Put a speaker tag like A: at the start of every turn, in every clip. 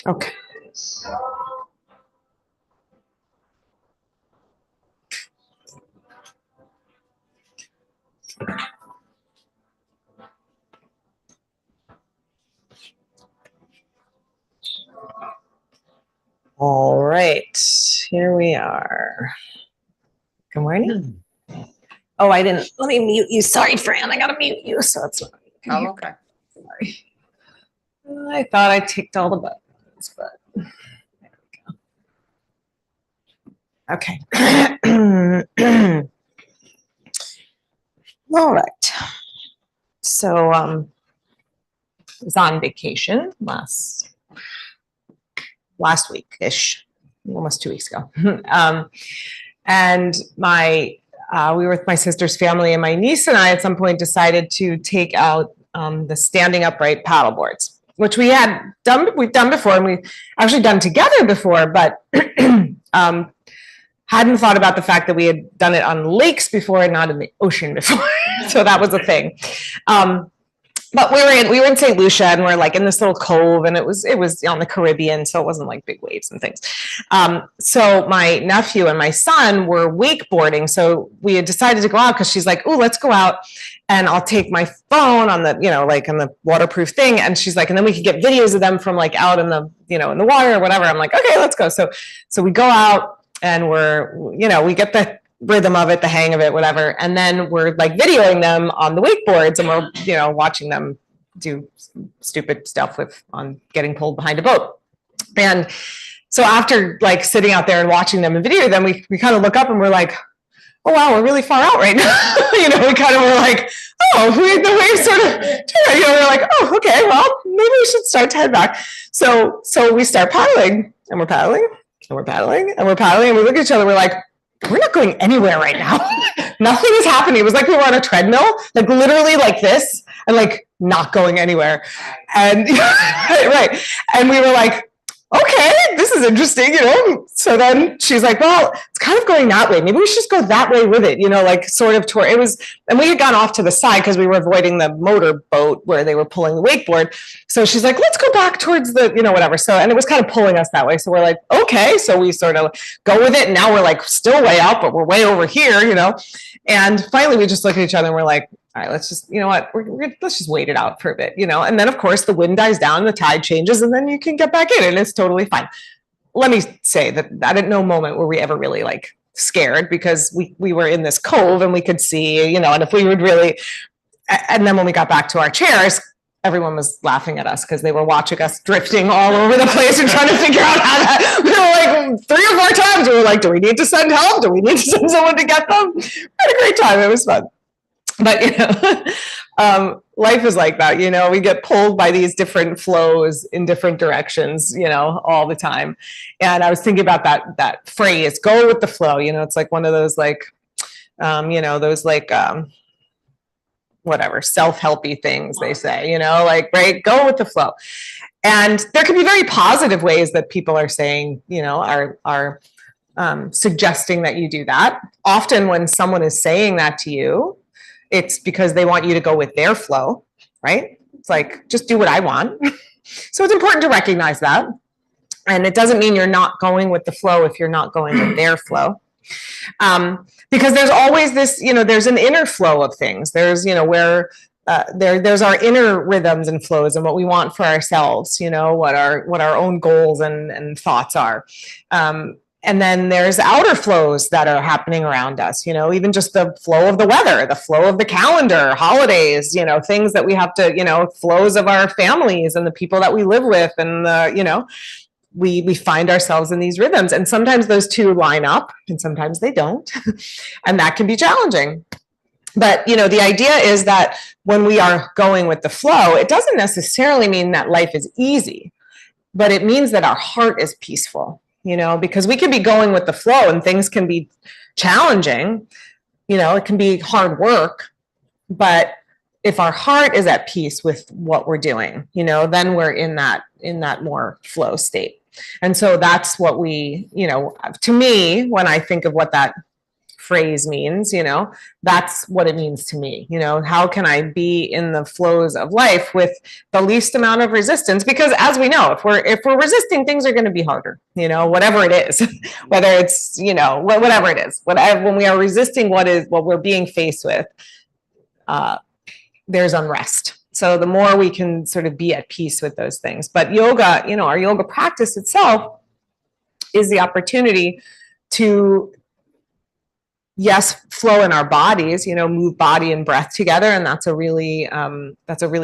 A: Okay. All right, here we are. Good morning. Oh, I didn't, let me mute you. Sorry, Fran, I gotta mute you, so it's not.
B: Oh, okay.
A: Sorry. I thought I ticked all the buttons, but there we go. Okay. All right. So I was on vacation last week-ish, almost 2 weeks ago. And we were with my sister's family, and my niece and I at some point decided to take out the standing upright paddle boards, which we've done before, and we've actually done together before, but hadn't thought about the fact that we had done it on lakes before and not in the ocean before. So that was a thing. But we were in St. Lucia, and we're like in this little cove, and it was on the Caribbean, so it wasn't like big waves and things. So my nephew and my son were wakeboarding, so we had decided to go out because she's like, "Oh, let's go out, and I'll take my phone on the like on the waterproof thing," and she's like, "And then we could get videos of them from like out in the in the water or whatever." I'm like, "Okay, let's go." So we go out, and we get the rhythm of it, the hang of it, whatever. And then we're like videoing them on the wakeboards, and we're, watching them do stupid stuff on getting pulled behind a boat. And so after like sitting out there and watching them and video them, we kind of look up and we're like, oh, wow, we're really far out right now. We kind of were like, oh, the waves sort of, we're like, oh, okay, well, maybe we should start to head back. So we start paddling, and we're paddling, and we're paddling, and we're paddling, and we look at each other, we're like, we're not going anywhere right now. Nothing is happening. It was like we were on a treadmill, like literally like this, and like not going anywhere. And right. And we were like, okay, this is interesting, So then she's like, well, it's kind of going that way. Maybe we should just go that way with it, like sort of toward it was. And we had gone off to the side because we were avoiding the motor boat where they were pulling the wakeboard. So she's like, let's go back towards the, whatever. So, and it was kind of pulling us that way. So we're like, okay. So we sort of go with it. And now we're like still way out, but we're way over here, And finally we just look at each other and we're like, all right, let's just, let's just wait it out for a bit, And then of course the wind dies down, the tide changes, and then you can get back in, and it's totally fine. Let me say that at no moment were we ever really like scared, because we were in this cove and we could see, and if we would really, and then when we got back to our chairs, everyone was laughing at us because they were watching us drifting all over the place and trying to figure out how to, we were like 3 or 4 times, we were like, do we need to send help? Do we need to send someone to get them? We had a great time. It was fun. But, life is like that, we get pulled by these different flows in different directions, all the time. And I was thinking about that phrase, go with the flow, it's like one of those like, those like, whatever, self-helpy things they say, like, right, go with the flow. And there can be very positive ways that people are saying, are suggesting that you do that. Often when someone is saying that to you, it's because they want you to go with their flow, right? It's like, just do what I want. So it's important to recognize that. And it doesn't mean you're not going with the flow if you're not going with their flow. Because there's always this, there's an inner flow of things. There's, where there's our inner rhythms and flows and what we want for ourselves, what our own goals and thoughts are. And then there's outer flows that are happening around us, even just the flow of the weather, the flow of the calendar, holidays, things that we have to, flows of our families and the people that we live with, and we find ourselves in these rhythms. And sometimes those two line up and sometimes they don't. And that can be challenging. But, the idea is that when we are going with the flow, it doesn't necessarily mean that life is easy, but it means that our heart is peaceful. Because we can be going with the flow and things can be challenging, it can be hard work, but if our heart is at peace with what we're doing, then we're in that more flow state. And so that's what we, to me, when I think of what that phrase means, that's what it means to me. How can I be in the flows of life with the least amount of resistance? Because as we know, if we're resisting, things are going to be harder, whatever it is, whether it's, whatever it is, when we are resisting what we're being faced with, there's unrest. So the more we can sort of be at peace with those things. But yoga, our yoga practice itself is the opportunity to, yes, flow in our bodies, move body and breath together. And that's a really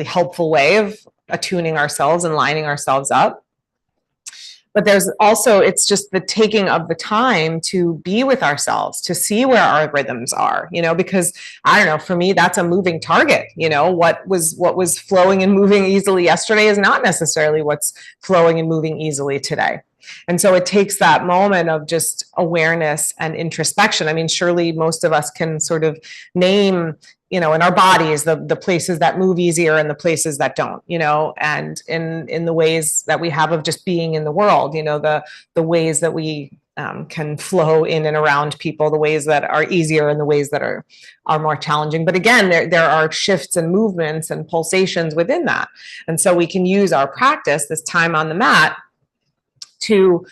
A: helpful way of attuning ourselves and lining ourselves up. But there's also, it's just the taking of the time to be with ourselves, to see where our rhythms are, because I don't know, for me, that's a moving target. What was flowing and moving easily yesterday is not necessarily what's flowing and moving easily today. And so it takes that moment of just awareness and introspection. I mean, surely most of us can sort of name, in our bodies, the places that move easier and the places that don't, and in the ways that we have of just being in the world, the ways that we can flow in and around people, the ways that are easier and the ways that are more challenging. But again, there are shifts and movements and pulsations within that. And so we can use our practice, this time on the mat, to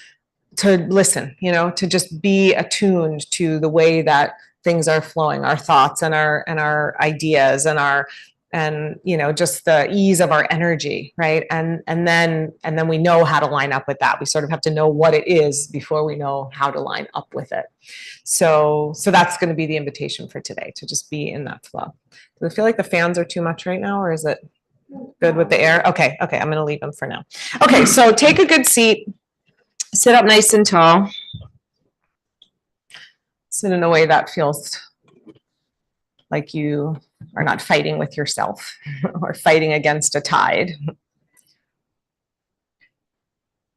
A: listen, to just be attuned to the way that things are flowing, our thoughts and our ideas and just the ease of our energy, right? And then we know how to line up with that. We sort of have to know what it is before we know how to line up with it. So that's going to be the invitation for today, to just be in that flow. Do I feel like the fans are too much right now, or is it good with the air? Okay, I'm going to leave them for now. Okay, so take a good seat. Sit up nice and tall. Sit in a way that feels like you are not fighting with yourself or fighting against a tide.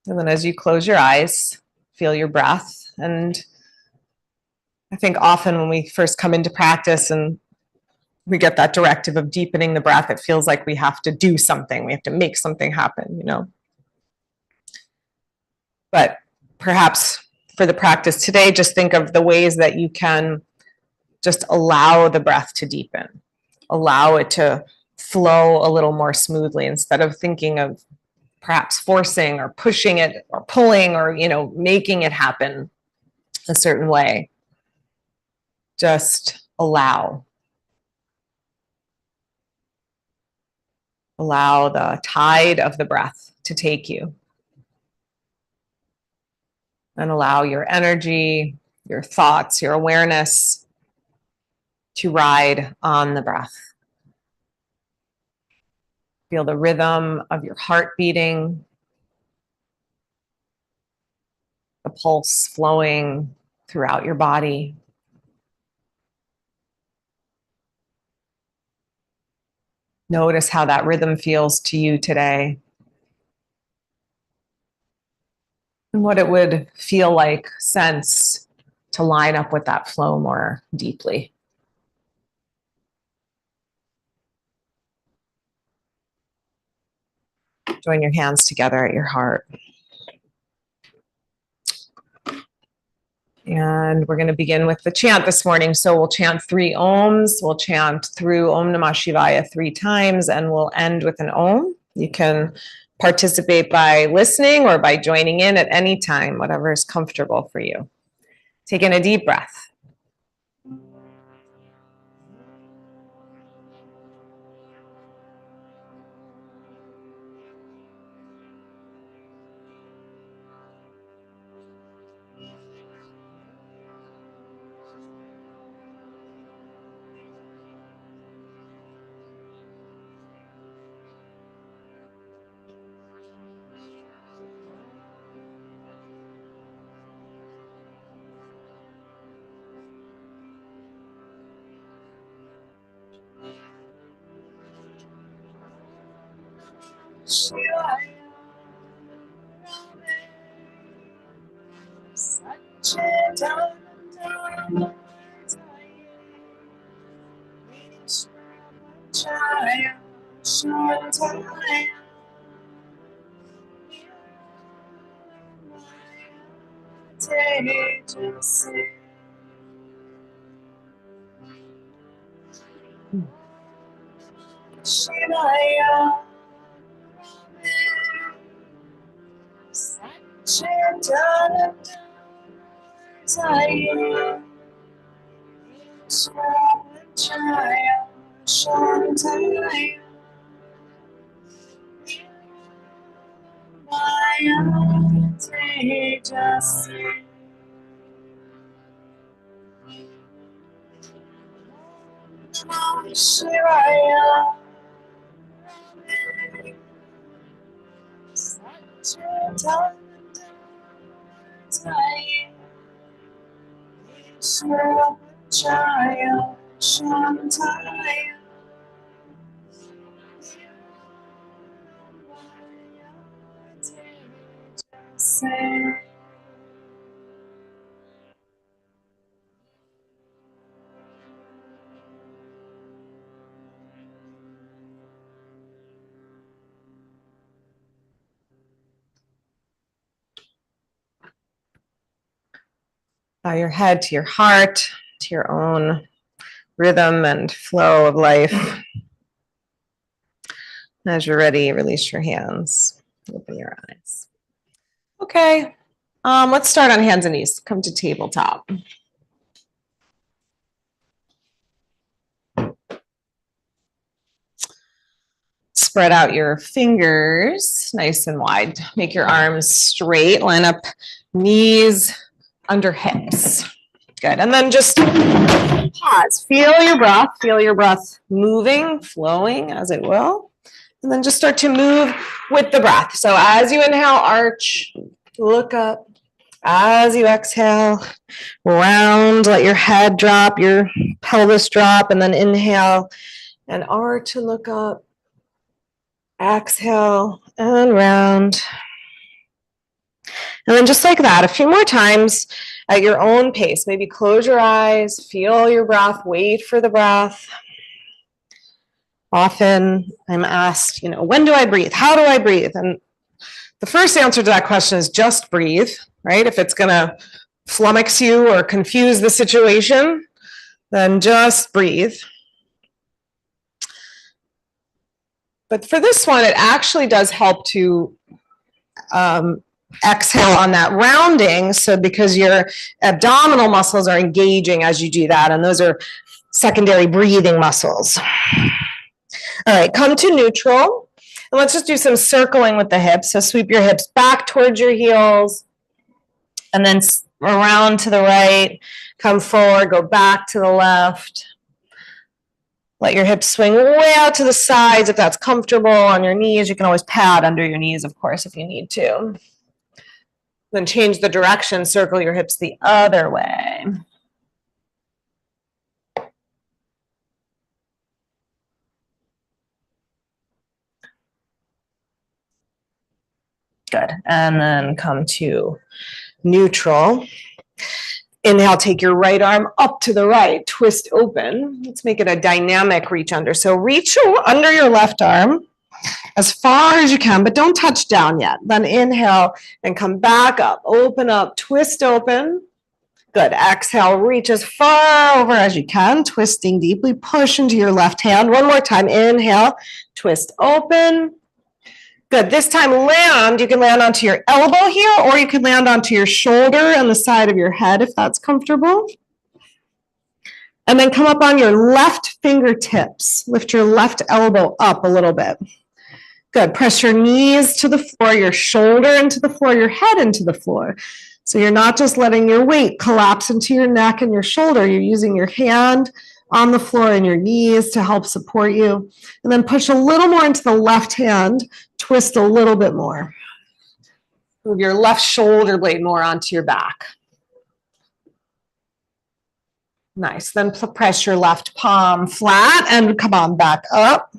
A: And then as you close your eyes, feel your breath. And I think often when we first come into practice and we get that directive of deepening the breath, it feels like we have to do something. We have to make something happen, But perhaps for the practice today, just think of the ways that you can just allow the breath to deepen, allow it to flow a little more smoothly, instead of thinking of perhaps forcing or pushing it or pulling or, making it happen a certain way. Just allow. Allow the tide of the breath to take you. And allow your energy, your thoughts, your awareness to ride on the breath. Feel the rhythm of your heart beating, the pulse flowing throughout your body. Notice how that rhythm feels to you today. And what it would feel like, sense, to line up with that flow more deeply. Join your hands together at your heart. And we're going to begin with the chant this morning. So we'll chant 3 ohms. We'll chant through Om Namah Shivaya 3 times, and we'll end with an Om. You can participate by listening or by joining in at any time, whatever is comfortable for you. Take in a deep breath. Bow your head to your heart, to your own rhythm and flow of life. As you're ready, release your hands. Open your eyes. Okay, let's start on hands and knees. Come to tabletop. Spread out your fingers nice and wide. Make your arms straight. Line up knees under hips. Good. And then just pause. Feel your breath moving, flowing as it will. And then just start to move with the breath. So as you inhale, arch, look up. As you exhale, round, let your head drop, your pelvis drop, and then inhale and arch and look up. Exhale and round. And then just like that, a few more times at your own pace. Maybe close your eyes, feel your breath, wait for the breath. Often I'm asked, when do I breathe? How do I breathe? And the first answer to that question is just breathe, right? If it's going to flummox you or confuse the situation, then just breathe. But for this one, it actually does help to exhale on that rounding. So because your abdominal muscles are engaging as you do that, and those are secondary breathing muscles. All right, come to neutral. And let's just do some circling with the hips. So sweep your hips back towards your heels, and then around to the right, come forward, go back to the left. Let your hips swing way out to the sides if that's comfortable. On your knees, you can always pad under your knees, of course, if you need to. Then change the direction, circle your hips the other way. Good. And then come to neutral. Inhale, take your right arm up to the right, twist open. Let's make it a dynamic reach under. So reach under your left arm as far as you can, but don't touch down yet. Then inhale and come back up, open up, twist open. Good. Exhale, reach as far over as you can, twisting deeply, push into your left hand. One more time, inhale, twist open. Good. This time land. You can land onto your elbow here, or you can land onto your shoulder and the side of your head if that's comfortable. And then come up on your left fingertips. Lift your left elbow up a little bit. Good. Press your knees to the floor, your shoulder into the floor, your head into the floor. So you're not just letting your weight collapse into your neck and your shoulder. You're using your hand on the floor and your knees to help support you. And then push a little more into the left hand, twist a little bit more. Move your left shoulder blade more onto your back. Nice. Then press your left palm flat and come on back up.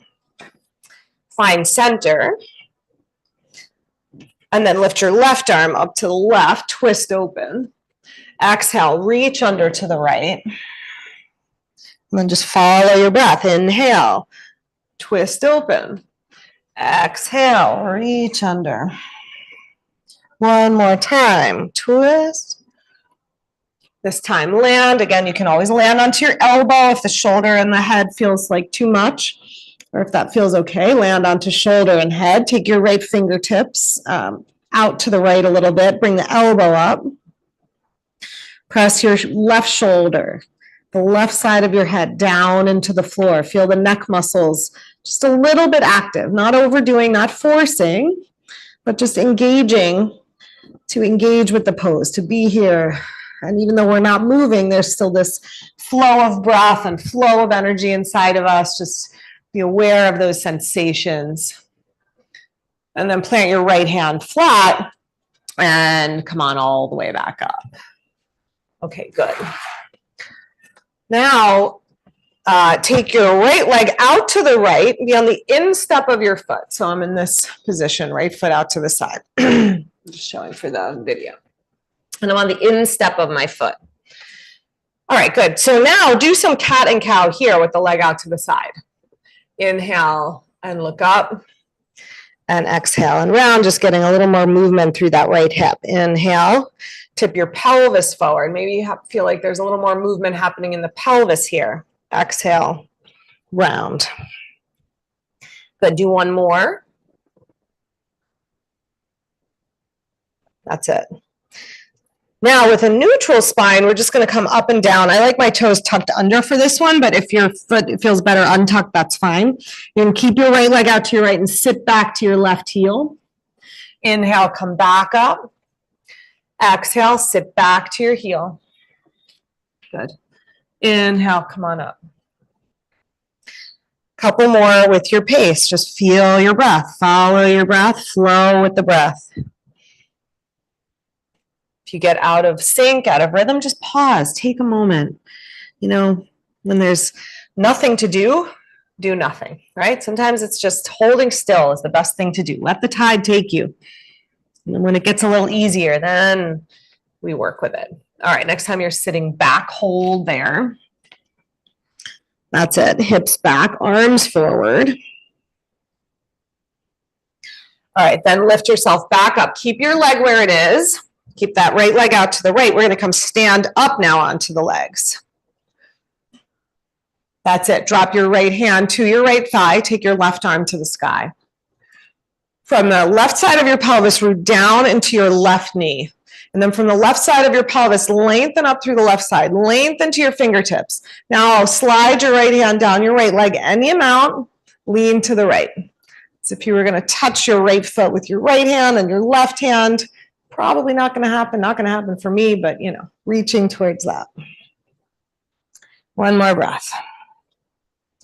A: Find center. And then lift your left arm up to the left, twist open. Exhale, reach under to the right. And then just follow your breath. Inhale, twist open. Exhale, reach under. One more time, twist. This time land. Again, you can always land onto your elbow if the shoulder and the head feels like too much.
B: or if that feels okay, land onto shoulder and head. Take your right fingertips out to the right a little bit. Bring the elbow up. Press your left shoulder, the left side of your head down into the floor. Feel the neck muscles just a little bit active, not overdoing, not forcing, but just engaging to engage with the pose, to be here. And even though we're not moving, there's still this flow of breath and flow of energy inside of us. Just be aware of those sensations. And then plant your right hand flat and come on all the way back up. Okay, good. Now, take your right leg out to the right, be on the instep of your foot. So I'm in this position, right foot out to the side. Just showing for the video. And I'm on the instep of my foot. All right, good. So now do some cat and cow here with the leg out to the side. Inhale and look up. And exhale and round, just getting a little more movement through that right hip. Inhale, tip your pelvis forward. Maybe you feel like there's a little more movement happening in the pelvis here. Exhale, round. Good, do one more. That's it. Now with a neutral spine, we're just going to come up and down. I like my toes tucked under for this one, but if your foot feels better untucked, that's fine. You can keep your right leg out to your right and sit back to your left heel. Inhale, come back up. Exhale, sit back to your heel. Good. Inhale, come on up. Couple more with your pace. Just feel your breath. Follow your breath. Flow with the breath. If you get out of sync, out of rhythm, just pause. Take a moment. You know, when there's nothing to do, do nothing, right? Sometimes it's just holding still is the best thing to do. Let the tide take you. And then when it gets a little easier, then we work with it. All right, next time you're sitting back, hold there. That's it. Hips back, arms forward. All right, then lift yourself back up. Keep your leg where it is. Keep that right leg out to the right. We're going to come stand up now onto the legs. That's it. Drop your right hand to your right thigh. Take your left arm to the sky. From the left side of your pelvis, root down into your left knee. And then from the left side of your pelvis, lengthen up through the left side. Lengthen to your fingertips. Now slide your right hand down your right leg any amount. Lean to the right. As if you were going to touch your right foot with your right hand and your left hand. Probably not going to happen. Not going to happen for me, but, you know, reaching towards that. One more breath.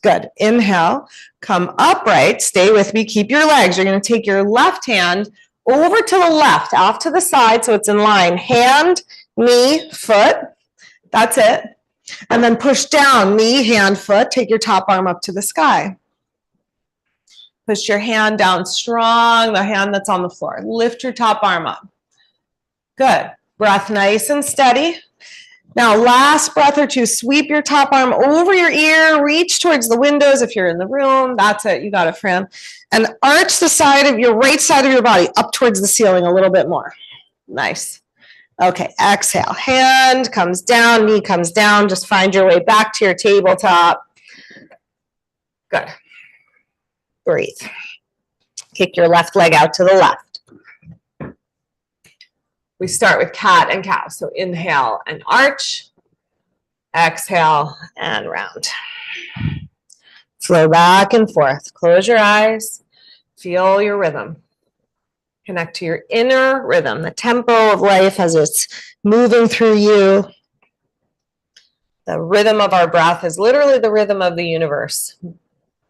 B: Good. Inhale. Come upright. Stay with me. Keep your legs. You're going to take your left hand over to the left, off to the side, so it's in line. Hand, knee, foot. That's it. And then push down, knee, hand, foot. Take your top arm up to the sky. Push your hand down strong, the hand that's on the floor. Lift your top arm up. Good. Breath nice and steady. Now, last breath or two, sweep your top arm over your ear, reach towards the windows if you're in the room. That's it. You got it, Fran. And arch the side of your right side of your body up towards the ceiling a little bit more. Nice. Okay, exhale. Hand comes down, knee comes down. Just find your way back to your tabletop. Good. Breathe. Kick your left leg out to the left. We start with cat and cow. So inhale and arch. Exhale and round. Flow back and forth. Close your eyes. Feel your rhythm. Connect to your inner rhythm, the tempo of life as it's moving through you. The rhythm of our breath is literally the rhythm of the universe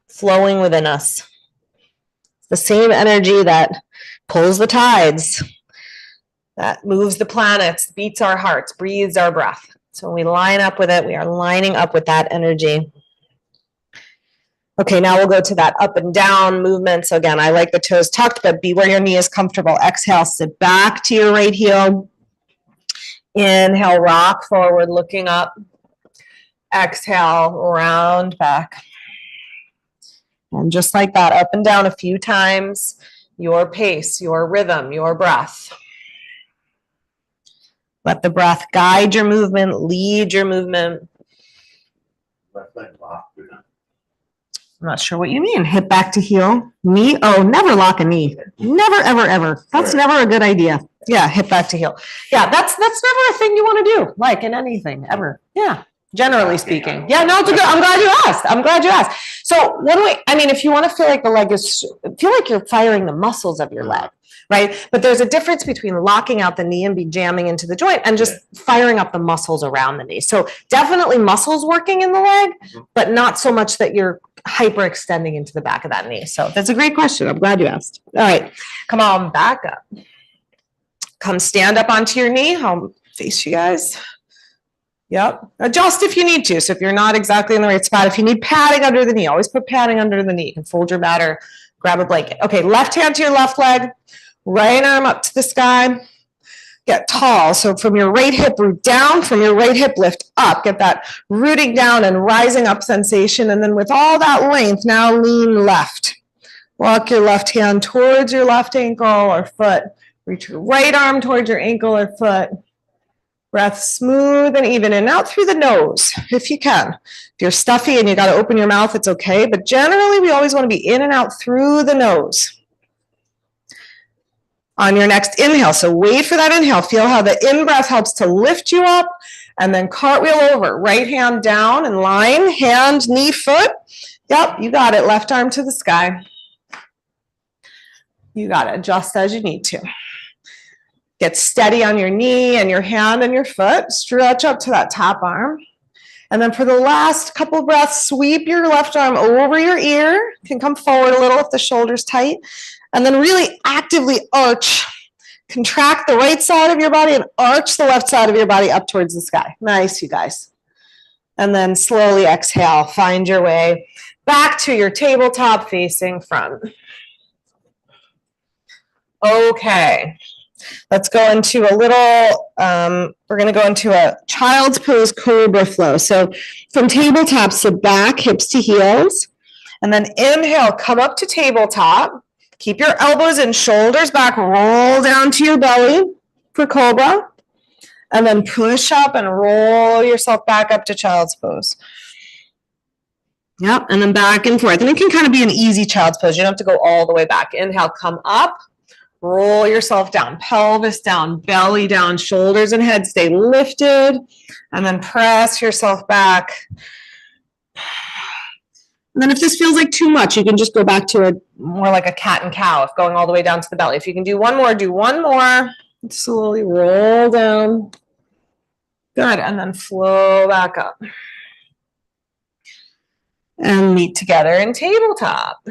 B: flowing within us. It's the same energy that pulls the tides, that moves the planets, beats our hearts, breathes our breath. So when we line up with it, we are lining up with that energy. Okay, now we'll go to that up and down movement. So again, I like the toes tucked, but be where your knee is comfortable. Exhale, sit back to your right heel. Inhale, rock forward, looking up. Exhale, round back. And just like that, up and down a few times. Your pace, your rhythm, your breath. Let the breath guide your movement, lead your movement.
C: Left leg locked or not?
B: I'm not sure what you mean. Hip back to heel, knee. Oh, never lock a knee. Never, ever, ever. That's never a good idea. Yeah, hip back to heel. Yeah, that's never a thing you want to do, like in anything, ever. Yeah, generally speaking. Yeah, no, it's a good. I'm glad you asked. I'm glad you asked. So one way, I mean, if you want to feel like the leg is, feel like you're firing the muscles of your leg, right? But there's a difference between locking out the knee and be jamming into the joint and just firing up the muscles around the knee. So definitely muscles working in the leg, but not so much that you're hyperextending into the back of that knee. So that's a great question. I'm glad you asked. All right, come on, back up. Come stand up onto your knee. I'll face you guys. Yep. Adjust if you need to. So if you're not exactly in the right spot, if you need padding under the knee, always put padding under the knee. You can fold your mat or grab a blanket. Okay, left hand to your left leg, right arm up to the sky. Get tall. So from your right hip, root down. From your right hip, lift up. Get that rooting down and rising up sensation. And then with all that length, now lean left. Walk your left hand towards your left ankle or foot. Reach your right arm towards your ankle or foot. Breath smooth and even in and out through the nose, if you can. If you're stuffy and you got to open your mouth, it's okay. But generally, we always want to be in and out through the nose. On your next inhale, so wait for that inhale. Feel how the in-breath helps to lift you up. And then cartwheel over. Right hand down in line. Hand, knee, foot. Yep, you got it. Left arm to the sky. You got it. Adjust as you need to. Get steady on your knee and your hand and your foot. Stretch up to that top arm. And then for the last couple breaths, sweep your left arm over your ear. You can come forward a little if the shoulder's tight. And then really actively arch. Contract the right side of your body and arch the left side of your body up towards the sky. Nice, you guys. And then slowly exhale. Find your way back to your tabletop facing front. Okay. Let's go into a little, we're going to go into a child's pose cobra flow. So from tabletop, sit back, hips to heels, and then inhale, come up to tabletop. Keep your elbows and shoulders back, roll down to your belly for cobra, and then push up and roll yourself back up to child's pose. Yep, and then back and forth. And it can kind of be an easy child's pose. You don't have to go all the way back. Inhale, come up. Roll yourself down, pelvis down, belly down, shoulders and head stay lifted, and then press yourself back. And then if this feels like too much, you can just go back to a more like a cat and cow, if going all the way down to the belly. If you can do one more, do one more. Slowly roll down. Good, and then flow back up. And meet together in tabletop.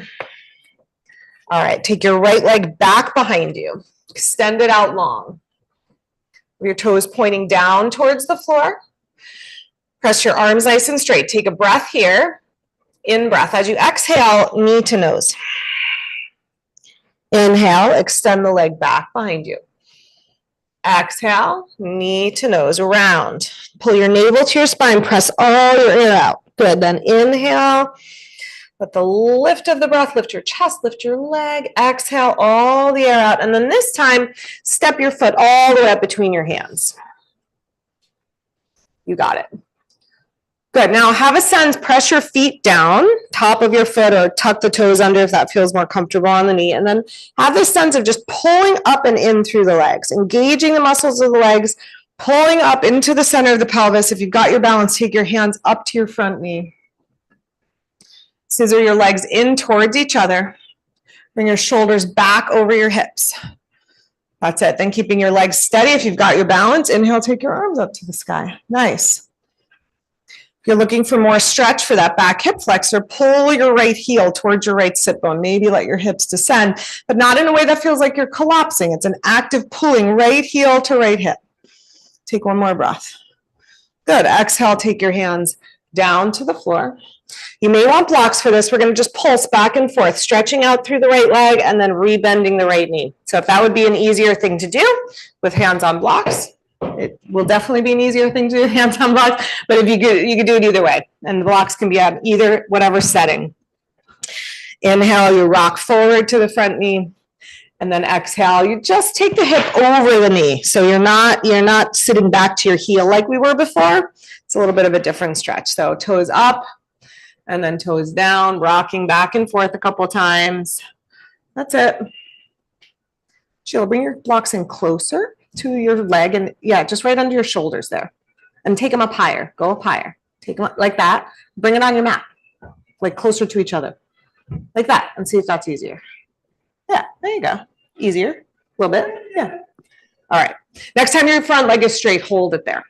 B: All right, take your right leg back behind you. Extend it out long. Your toes pointing down towards the floor. Press your arms nice and straight. Take a breath here. In breath. As you exhale, knee to nose. Inhale, extend the leg back behind you. Exhale, knee to nose, round. Pull your navel to your spine. Press all your air out. Good. Then inhale. Let the lift of the breath, lift your chest, lift your leg, exhale all the air out. And then this time, step your foot all the way up between your hands. You got it. Good. Now have a sense, press your feet down, top of your foot, or tuck the toes under if that feels more comfortable on the knee. And then have this sense of just pulling up and in through the legs, engaging the muscles of the legs, pulling up into the center of the pelvis. If you've got your balance, take your hands up to your front knee. Scissor your legs in towards each other. Bring your shoulders back over your hips. That's it. Then keeping your legs steady. If you've got your balance, inhale, take your arms up to the sky. Nice. If you're looking for more stretch for that back hip flexor, pull your right heel towards your right sit bone. Maybe let your hips descend, but not in a way that feels like you're collapsing. It's an active pulling, right heel to right hip. Take one more breath. Good. Exhale, take your hands down to the floor. You may want blocks for this. We're going to just pulse back and forth, stretching out through the right leg and then rebending the right knee. So if that would be an easier thing to do with hands on blocks, it will definitely be an easier thing to do with hands on blocks. But if you could do it either way. And the blocks can be at either, whatever setting. Inhale, you rock forward to the front knee. And then exhale, you just take the hip over the knee. So you're not sitting back to your heel like we were before. It's a little bit of a different stretch. So toes up. And then toes down, rocking back and forth a couple times. That's it. Sheila, bring your blocks in closer to your leg and yeah, just right under your shoulders there. And take them up higher. Go up higher. Take them up like that. Bring it on your mat, like closer to each other. Like that, and see if that's easier. Yeah, there you go. Easier. A little bit. Yeah. All right. Next time your front leg is straight, hold it there.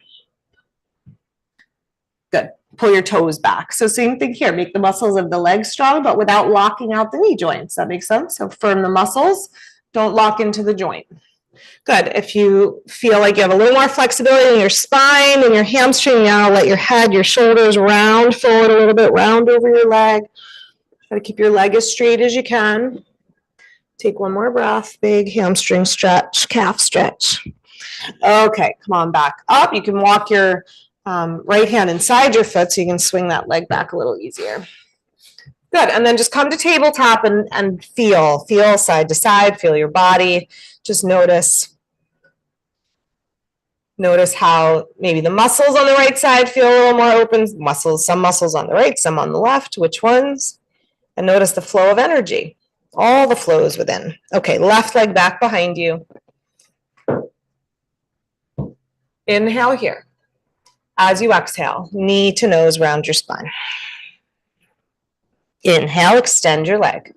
B: Good. Pull your toes back. So same thing here. Make the muscles of the legs strong, but without locking out the knee joints. That makes sense? So firm the muscles. Don't lock into the joint. Good. If you feel like you have a little more flexibility in your spine and your hamstring, now let your head, your shoulders round forward a little bit, round over your leg. Try to keep your leg as straight as you can. Take one more breath. Big hamstring stretch, calf stretch. Okay, come on back up. You can walk your right hand inside your foot so you can swing that leg back a little easier. Good, and then just come to tabletop and feel side to side, feel your body. Just notice how maybe the muscles on the right side feel a little more open, some muscles on the right, some on the left, which ones? And notice the flow of energy, all the flows within. Okay, left leg back behind you. Inhale here. As you exhale, knee to nose round your spine. Inhale, extend your leg.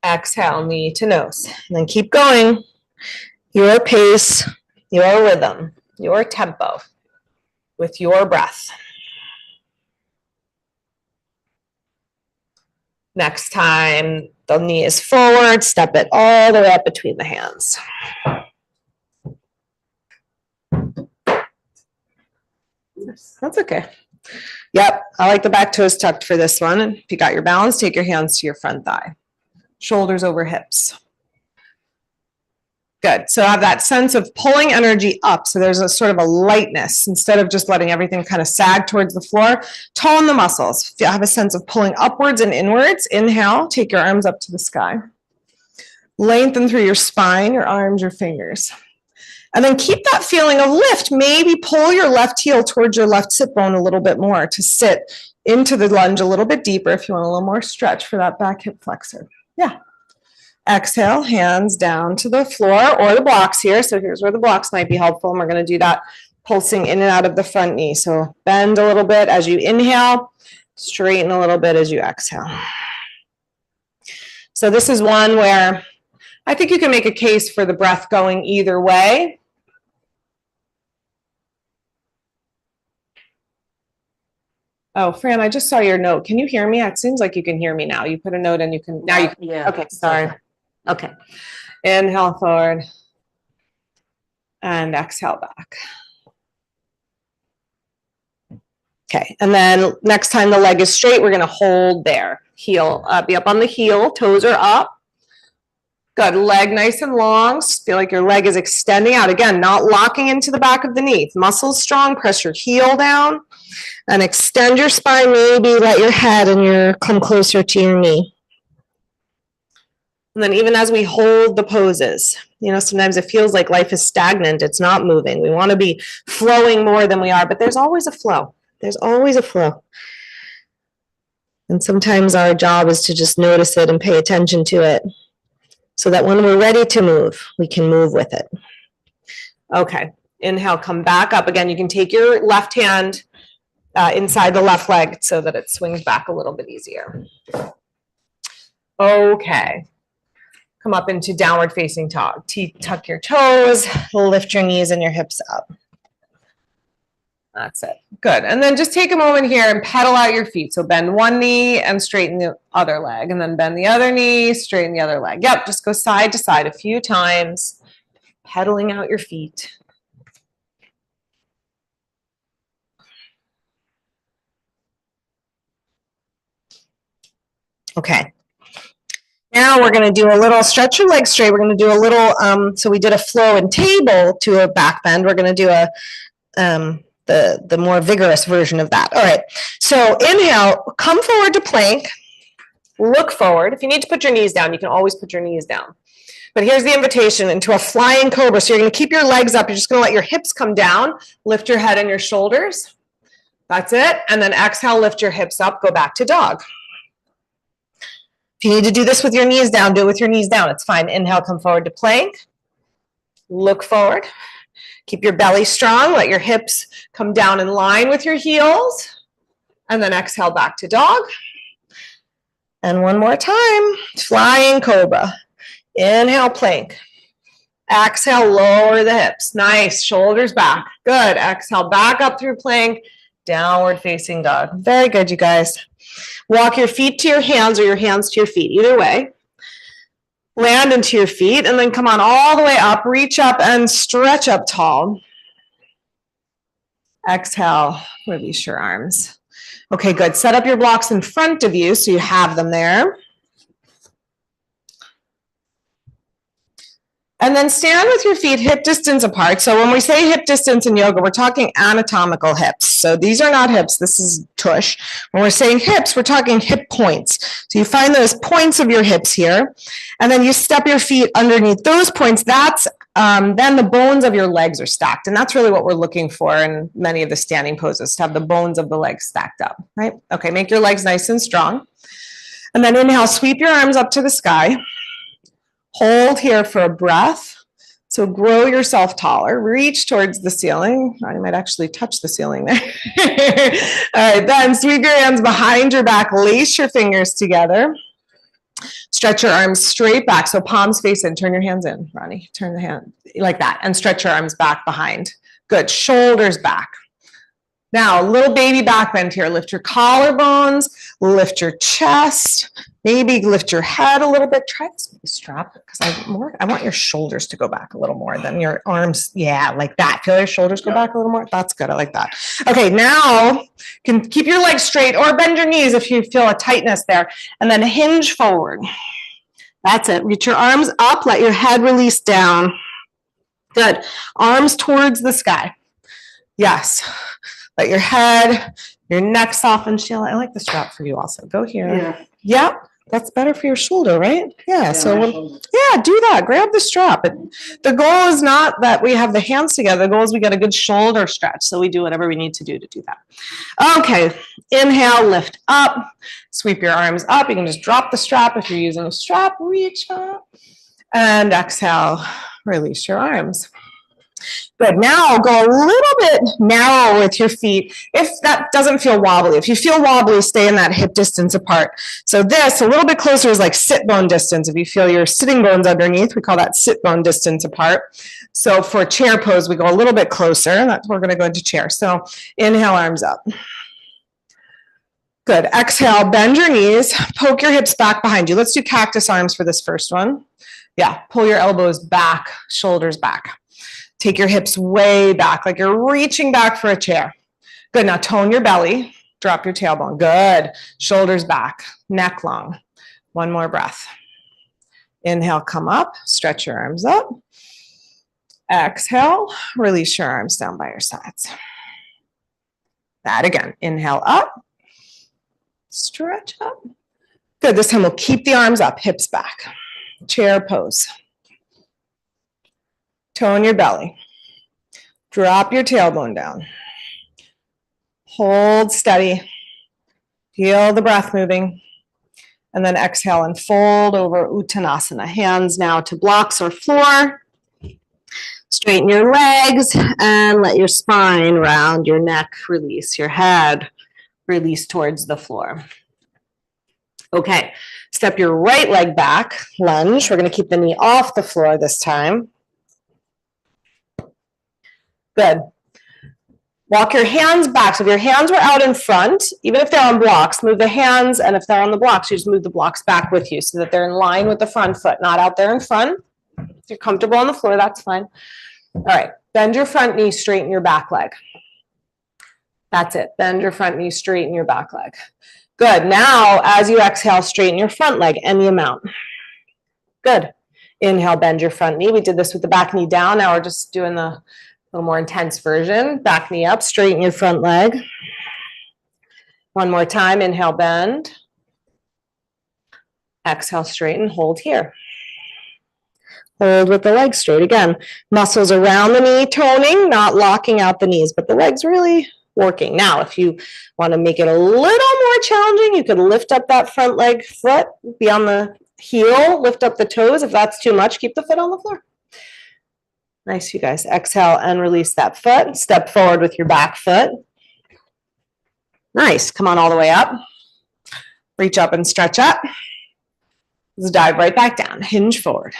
B: Exhale, knee to nose. And then keep going. Your pace, your rhythm, your tempo with your breath. Next time, the knee is forward, step it all the way up between the hands. That's okay. Yep, I like the back toes tucked for this one. And if you got your balance, take your hands to your front thigh. Shoulders over hips. Good. So have that sense of pulling energy up. So there's a sort of a lightness instead of just letting everything kind of sag towards the floor. Tone the muscles. If you have a sense of pulling upwards and inwards, inhale, take your arms up to the sky. Lengthen through your spine, your arms, your fingers. And then keep that feeling of lift. Maybe pull your left heel towards your left sit bone a little bit more to sit into the lunge a little bit deeper if you want a little more stretch for that back hip flexor. Yeah. Exhale, hands down to the floor or the blocks here. So here's where the blocks might be helpful. And we're going to do that pulsing in and out of the front knee. So bend a little bit as you inhale, straighten a little bit as you exhale. So this is one where I think you can make a case for the breath going either way. Oh, Fran, I just saw your note. Can you hear me? It seems like you can hear me now. You put a note and you can, now you can.
C: Yeah.
B: Okay, sorry. Okay. Inhale forward and exhale back. Okay, and then next time the leg is straight, we're gonna hold there. Heel, be up on the heel, toes are up. Good, leg nice and long. Feel like your leg is extending out. Again, not locking into the back of the knee. Muscles strong, press your heel down and extend your spine. Maybe let your head and your come closer to your knee. And then even as we hold the poses, you know, sometimes it feels like life is stagnant. It's not moving. We want to be flowing more than we are, but there's always a flow. There's always a flow. And sometimes our job is to just notice it and pay attention to it so that when we're ready to move, we can move with it. Okay, inhale, come back up. Again, you can take your left hand inside the left leg so that it swings back a little bit easier. Okay. Come up into downward facing dog. Tuck your toes, lift your knees and your hips up. That's it. Good. And then just take a moment here and pedal out your feet. So bend one knee and straighten the other leg. And then bend the other knee, straighten the other leg. Yep, just go side to side a few times, pedaling out your feet. Okay. Now we're going to do a little, stretch your legs straight. We're going to do a little, so we did a flow and table to a back bend. We're going to do a, the more vigorous version of that. All right. So inhale, come forward to plank, look forward. If you need to put your knees down, you can always put your knees down. But here's the invitation into a flying cobra. So you're going to keep your legs up. You're just going to let your hips come down, lift your head and your shoulders. That's it. And then exhale, lift your hips up, go back to dog. If you need to do this with your knees down, do it with your knees down. It's fine. Inhale, come forward to plank. Look forward. Keep your belly strong. Let your hips come down in line with your heels. And then exhale back to dog. And one more time, flying cobra. Inhale, plank. Exhale, lower the hips. Nice, shoulders back. Good. Exhale, back up through plank. Downward facing dog. Very good, you guys. Walk your feet to your hands or your hands to your feet. Either way. Land into your feet and then come on all the way up. Reach up and stretch up tall. Exhale, release your arms. Okay, good. Set up your blocks in front of you so you have them there. And then stand with your feet hip distance apart. So when we say hip distance in yoga, we're talking anatomical hips. So these are not hips. This is tush. When we're saying hips, we're talking hip points. So you find those points of your hips here, and then you step your feet underneath those points. That's then the bones of your legs are stacked. And that's really what we're looking for in many of the standing poses, to have the bones of the legs stacked up, right? Okay, make your legs nice and strong. And then inhale, sweep your arms up to the sky. Hold here for a breath. So grow yourself taller. Reach towards the ceiling. I might actually touch the ceiling there. All right, then sweep your hands behind your back. Lace your fingers together. Stretch your arms straight back. So palms face in. Turn your hands in, Ronnie. Turn the hand like that. And stretch your arms back behind. Good. Shoulders back. Now, a little baby back bend here. Lift your collarbones, lift your chest, maybe lift your head a little bit. Try this strap because I want your shoulders to go back a little more than your arms. Yeah, like that. Feel your shoulders go back a little more? That's good. I like that. Okay, now you can keep your legs straight or bend your knees if you feel a tightness there. And then hinge forward. That's it. Reach your arms up. Let your head release down. Good. Arms towards the sky. Yes. Let your head, your neck soften. Sheila, I like the strap for you also. Go here. Yeah, that's better for your shoulder, right? Yeah, so yeah, do that. Grab the strap. The goal is not that we have the hands together. The goal is we get a good shoulder stretch. So we do whatever we need to do that. Okay, inhale, lift up. Sweep your arms up. You can just drop the strap if you're using a strap. Reach up. And exhale, release your arms. Good. Now go a little bit narrow with your feet. If that doesn't feel wobbly, if you feel wobbly, stay in that hip distance apart. So this, a little bit closer, is like sit bone distance. If you feel your sitting bones underneath, we call that sit bone distance apart. So for chair pose, we go a little bit closer. We're going to go into chair. So inhale, arms up. Good. Exhale, bend your knees, poke your hips back behind you. Let's do cactus arms for this first one. Yeah, pull your elbows back, shoulders back. Take your hips way back, like you're reaching back for a chair. Good, now tone your belly, drop your tailbone. Good, shoulders back, neck long. One more breath. Inhale, come up, stretch your arms up. Exhale, release your arms down by your sides. That again, inhale up, stretch up. Good, this time we'll keep the arms up, hips back. Chair pose. Tone your belly. Drop your tailbone down. Hold steady. Feel the breath moving. And then exhale and fold over Uttanasana. Hands now to blocks or floor. Straighten your legs and let your spine round your neck. Release your head. Release towards the floor. Okay, step your right leg back. Lunge. We're going to keep the knee off the floor this time. Good. Walk your hands back. So if your hands were out in front, even if they're on blocks, move the hands. And if they're on the blocks, you just move the blocks back with you so that they're in line with the front foot, not out there in front. If you're comfortable on the floor, that's fine. All right. Bend your front knee, straighten your back leg. That's it. Bend your front knee, straighten your back leg. Good. Now, as you exhale, straighten your front leg any amount. Good. Inhale, bend your front knee. We did this with the back knee down. Now we're just doing the little more intense version. Back knee up, straighten your front leg. One more time, inhale, bend. Exhale, straighten, hold here. Hold with the legs straight. Again, muscles around the knee toning, not locking out the knees, but the legs really working. Now, if you want to make it a little more challenging, you could lift up that front leg foot, be on the heel, lift up the toes. If that's too much, keep the foot on the floor. Nice, you guys. Exhale and release that foot. Step forward with your back foot. Nice. Come on all the way up. Reach up and stretch up. Let's dive right back down. Hinge forward.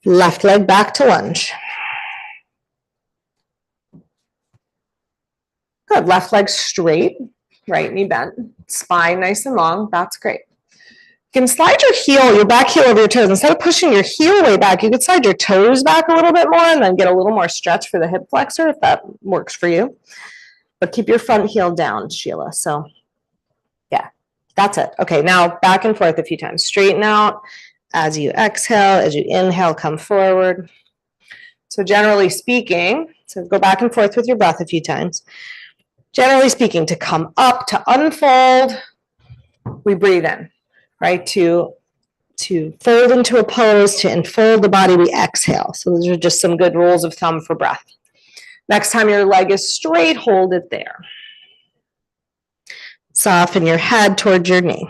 B: Left leg back to lunge. Good. Left leg straight. Right knee bent. Spine nice and long. That's great. You can slide your heel, your back heel over your toes. Instead of pushing your heel way back, you could slide your toes back a little bit more and then get a little more stretch for the hip flexor if that works for you. But keep your front heel down, Sheila. So yeah, that's it. Okay, now back and forth a few times. Straighten out as you exhale, as you inhale, come forward. So generally speaking, so go back and forth with your breath a few times. Generally speaking, to come up, to unfold, we breathe in. Right, to fold into a pose, to enfold the body, we exhale. So those are just some good rules of thumb for breath. Next time your leg is straight, hold it there. Soften your head towards your knee.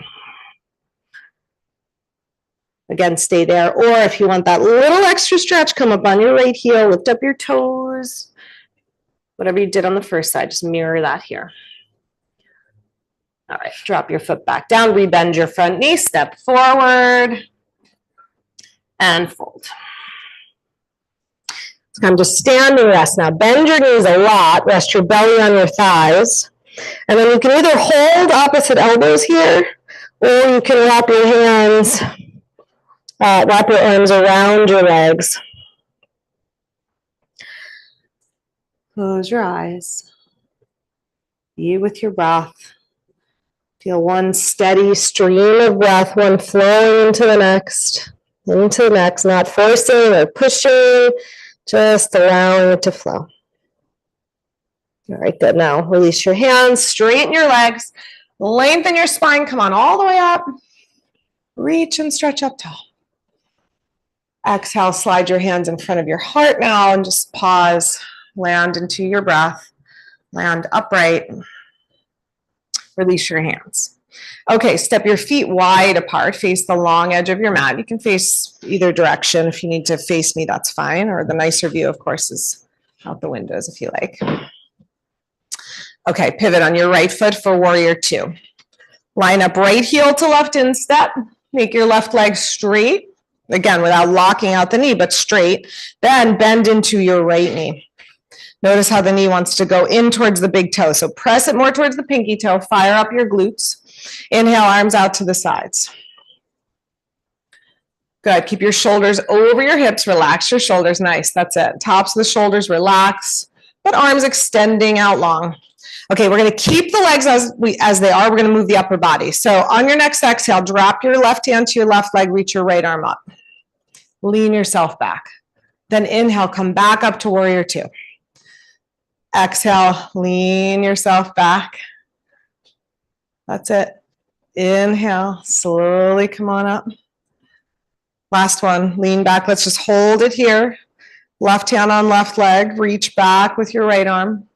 B: Again, stay there. Or if you want that little extra stretch, come up on your right heel, lift up your toes. Whatever you did on the first side, just mirror that here. All right, drop your foot back down, rebend your front knee, step forward, and fold. It's time to stand and rest. Now, bend your knees a lot, rest your belly on your thighs, and then you can either hold opposite elbows here, or you can wrap your hands, wrap your arms around your legs. Close your eyes. Be with your breath. Feel one steady stream of breath, one flowing into the next, not forcing or pushing, just allowing it to flow. All right, good. Now release your hands, straighten your legs, lengthen your spine, come on all the way up. Reach and stretch up tall. Exhale, slide your hands in front of your heart now and just pause, land into your breath, land upright. Release your hands. Okay, step your feet wide apart, face the long edge of your mat. You can face either direction. If you need to face me, that's fine. Or the nicer view, of course, is out the windows if you like. Okay, pivot on your right foot for warrior two. Line up right heel to left instep. Make your left leg straight. Again, without locking out the knee, but straight. Then bend into your right knee. Notice how the knee wants to go in towards the big toe. So press it more towards the pinky toe. Fire up your glutes. Inhale, arms out to the sides. Good. Keep your shoulders over your hips. Relax your shoulders. Nice. That's it. Tops of the shoulders relax, but arms extending out long. Okay, we're going to keep the legs as they are. We're going to move the upper body. So on your next exhale, drop your left hand to your left leg. Reach your right arm up. Lean yourself back. Then inhale, come back up to warrior two. Exhale, lean yourself back. That's it. Inhale, slowly come on up. Last one, lean back. Let's just hold it here. Left hand on left leg, reach back with your right arm.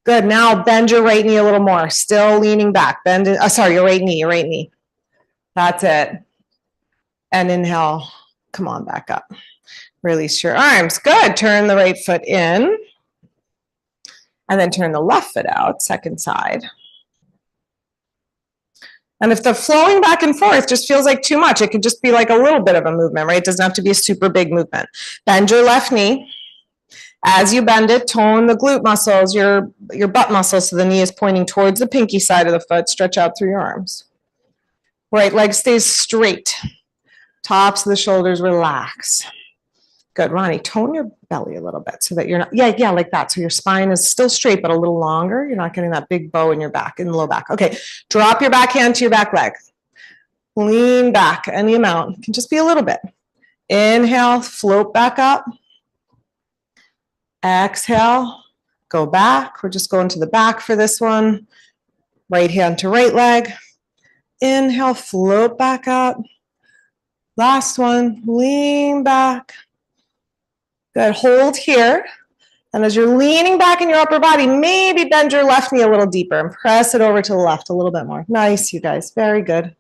B: Good, now bend your right knee a little more. Still leaning back. Bend it, your right knee, That's it. And inhale, come on back up. Release your arms. Good, turn the right foot in. And then turn the left foot out, second side. And if the flowing back and forth just feels like too much, it could just be like a little bit of a movement, right? It doesn't have to be a super big movement. Bend your left knee. As you bend it, tone the glute muscles, your butt muscles, so the knee is pointing towards the pinky side of the foot. Stretch out through your arms. Right leg stays straight. Tops of the shoulders relax. Good, Ronnie, tone your belly a little bit so that you're not, yeah, like that. So your spine is still straight, but a little longer. You're not getting that big bow in your back, in the low back. Okay, drop your back hand to your back leg. Lean back any amount. It can just be a little bit. Inhale, float back up. Exhale, go back. We're just going to the back for this one. Right hand to right leg. Inhale, float back up. Last one, lean back. Good, hold here. And as you're leaning back in your upper body, maybe bend your left knee a little deeper and press it over to the left a little bit more. Nice, you guys. Very good.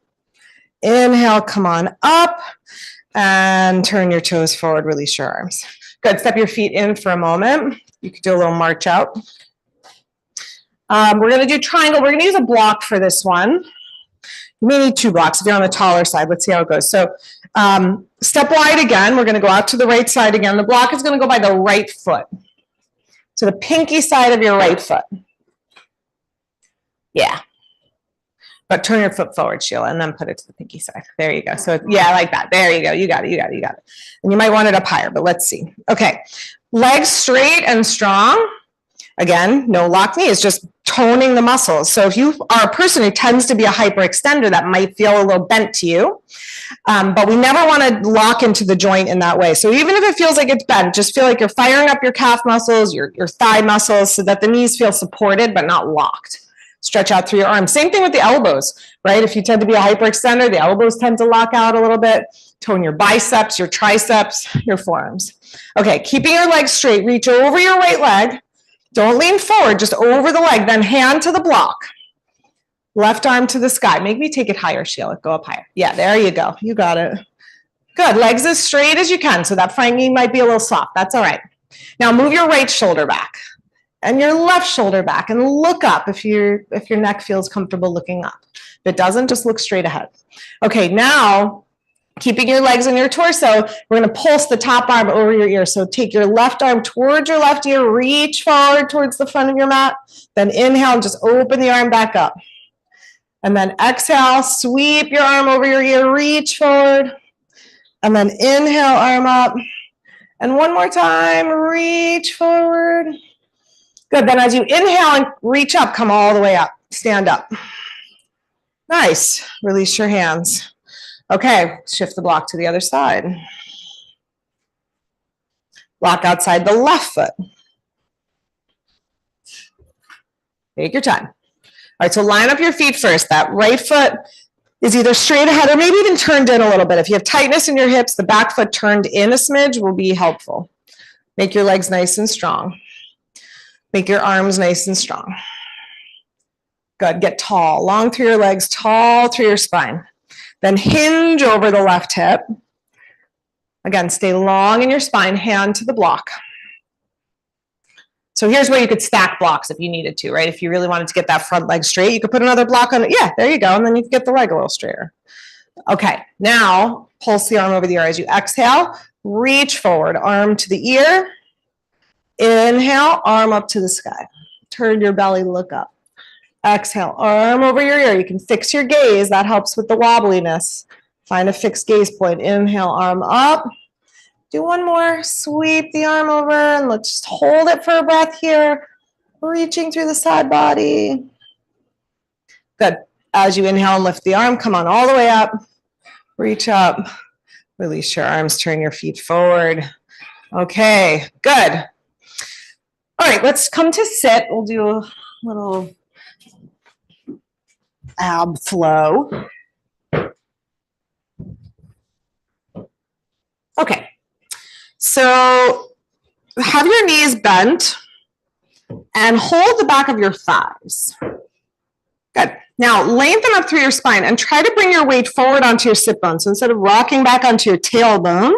B: Inhale, come on up and turn your toes forward, release your arms. Good, step your feet in for a moment. You could do a little march out. We're gonna do triangle. We're gonna use a block for this one. You may need 2 blocks if you're on the taller side. Let's see how it goes. So step wide again. We're gonna go out to the right side again. The block is gonna go by the right foot. So the pinky side of your right foot. Yeah. But turn your foot forward, Sheila, and then put it to the pinky side. There you go. So yeah, like that. There you go. You got it. You got it. You got it. And you might want it up higher, but let's see. Okay. Legs straight and strong. Again, no lock knee. It's just toning the muscles. So if you are a person who tends to be a hyperextender, that might feel a little bent to you. But we never want to lock into the joint in that way. So even if it feels like it's bent, just feel like you're firing up your calf muscles, your thigh muscles, so that the knees feel supported but not locked. Stretch out through your arms. Same thing with the elbows, right? If you tend to be a hyperextender, the elbows tend to lock out a little bit. Tone your biceps, your triceps, your forearms. Okay, keeping your legs straight, reach over your right leg. Don't lean forward, just over the leg, then hand to the block. Left arm to the sky. Make me take it higher, Sheila. Go up higher. Yeah, there you go. You got it. Good. Legs as straight as you can. So that front knee might be a little soft. That's all right. Now move your right shoulder back and your left shoulder back and look up if your neck feels comfortable looking up. If it doesn't, just look straight ahead. Okay, now keeping your legs in your torso, we're going to pulse the top arm over your ear. So take your left arm towards your left ear, reach forward towards the front of your mat, then inhale and just open the arm back up. And then exhale, sweep your arm over your ear, reach forward, and then inhale, arm up. And one more time, reach forward. Good, then as you inhale and reach up, come all the way up, stand up. Nice, release your hands. Okay, shift the block to the other side. Block outside the left foot. Take your time. All right, so line up your feet first. That right foot is either straight ahead or maybe even turned in a little bit. If you have tightness in your hips, the back foot turned in a smidge will be helpful. Make your legs nice and strong. Make your arms nice and strong. Good, get tall, long through your legs, tall through your spine. Then hinge over the left hip. Again, stay long in your spine, hand to the block. So here's where you could stack blocks if you needed to, right? If you really wanted to get that front leg straight, you could put another block on it. Yeah, there you go. And then you can get the leg a little straighter. Okay, now pulse the arm over the ear as you exhale. Reach forward, arm to the ear. Inhale, arm up to the sky. Turn your belly, look up. Exhale, arm over your ear. You can fix your gaze. That helps with the wobbliness. Find a fixed gaze point. Inhale, arm up. Do one more. Sweep the arm over and let's just hold it for a breath here. Reaching through the side body. Good. As you inhale and lift the arm, come on all the way up. Reach up. Release your arms. Turn your feet forward. Okay, good. All right, let's come to sit. We'll do a little ab flow. Okay, so have your knees bent and hold the back of your thighs. Good. Now lengthen up through your spine and try to bring your weight forward onto your sit bones. So instead of rocking back onto your tailbone,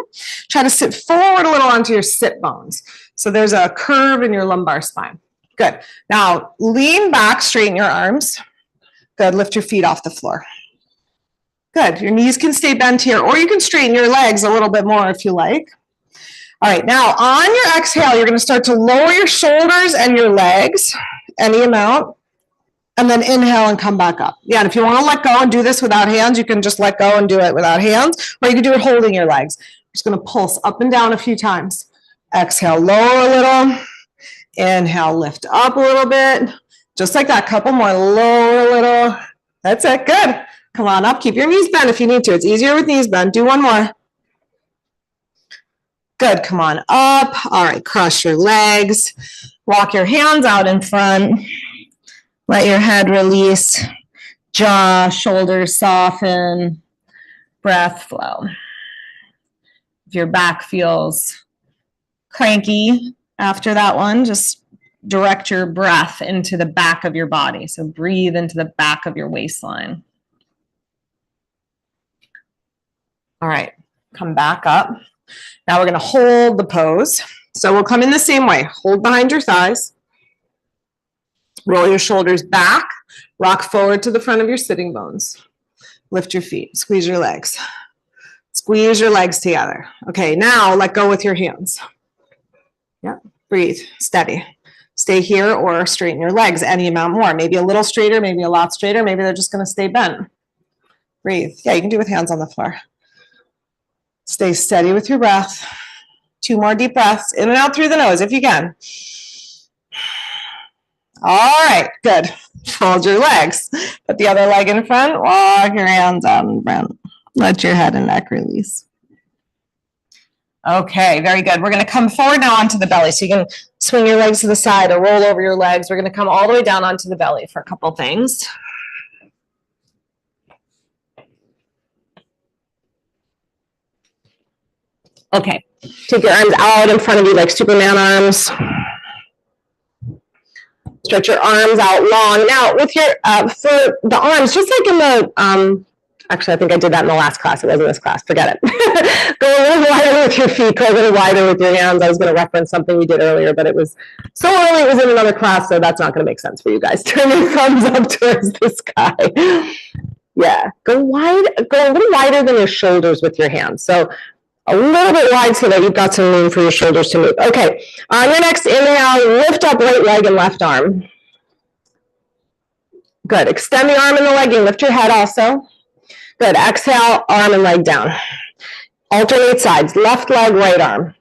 B: try to sit forward a little onto your sit bones. So there's a curve in your lumbar spine. Good. Now lean back, straighten your arms. Good. Lift your feet off the floor. Good. Your knees can stay bent here, or you can straighten your legs a little bit more if you like. All right. Now on your exhale, you're going to start to lower your shoulders and your legs, any amount, and then inhale and come back up. Yeah. And if you want to let go and do this without hands, you can just let go and do it without hands, or you can do it holding your legs. I'm just going to pulse up and down a few times. Exhale, lower a little. Inhale, lift up a little bit. Just like that. Couple more. Lower a little. That's it. Good. Come on up. Keep your knees bent if you need to. It's easier with knees bent. Do one more. Good. Come on up. All right. Cross your legs. Walk your hands out in front. Let your head release. Jaw, shoulders soften. Breath flow. If your back feels cranky, After that one, just direct your breath into the back of your body. So breathe into the back of your waistline. All right, come back up. Now we're going to hold the pose. So we'll come in the same way. Hold behind your thighs. Roll your shoulders back. Rock forward to the front of your sitting bones. Lift your feet. Squeeze your legs. Squeeze your legs together. Okay, now let go with your hands. Yeah, breathe, steady. Stay here or straighten your legs any amount more. Maybe a little straighter, maybe a lot straighter. Maybe they're just going to stay bent. Breathe. Yeah, you can do it with hands on the floor. Stay steady with your breath. 2 more deep breaths, in and out through the nose if you can. All right, good. Fold your legs. Put the other leg in front. Walk your hands out in front. Let your head and neck release. Okay, very good. We're going to come forward now onto the belly. So you can swing your legs to the side or roll over your legs. We're going to come all the way down onto the belly for a couple things. Okay, take your arms out in front of you like Superman arms. Stretch your arms out long. Now, with your for the arms, just like in the actually, I think I did that in the last class. It wasn't this class. Forget it. Go a little wider with your feet. Go a little wider with your hands. I was going to reference something we did earlier, but it was so early. It was in another class, so that's not going to make sense for you guys. Turn your thumbs up towards the sky. Yeah, go wide. Go a little wider than your shoulders with your hands. So a little bit wide so that you've got some room for your shoulders to move. Okay, on your next inhale, lift up right leg and left arm. Good. Extend the arm and the legging. Lift your head also. Good. Exhale, arm and leg down. Alternate sides. Left leg, right arm.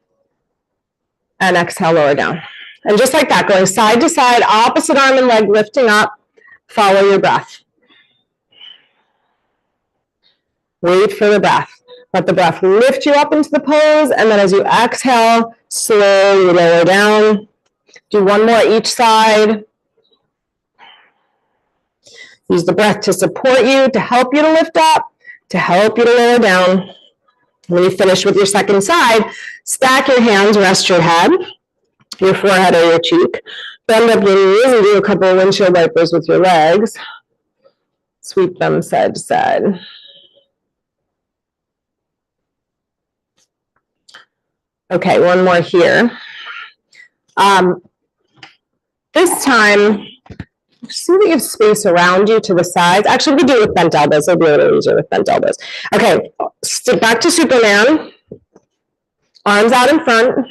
B: And exhale, lower down. And just like that, going side to side, opposite arm and leg lifting up. Follow your breath. Wait for the breath. Let the breath lift you up into the pose, and then as you exhale, slowly lower down. Do one more each side. Use the breath to support you, to help you to lift up, to help you to lower down. When you finish with your second side, stack your hands, rest your head, your forehead or your cheek. Bend up your knees and do a couple of windshield wipers with your legs. Sweep them side to side. Okay, one more here. This time, see that you have space around you to the sides. Actually, we can do it with bent elbows. It'll be a little easier with bent elbows. Okay, sit back to Superman. Arms out in front.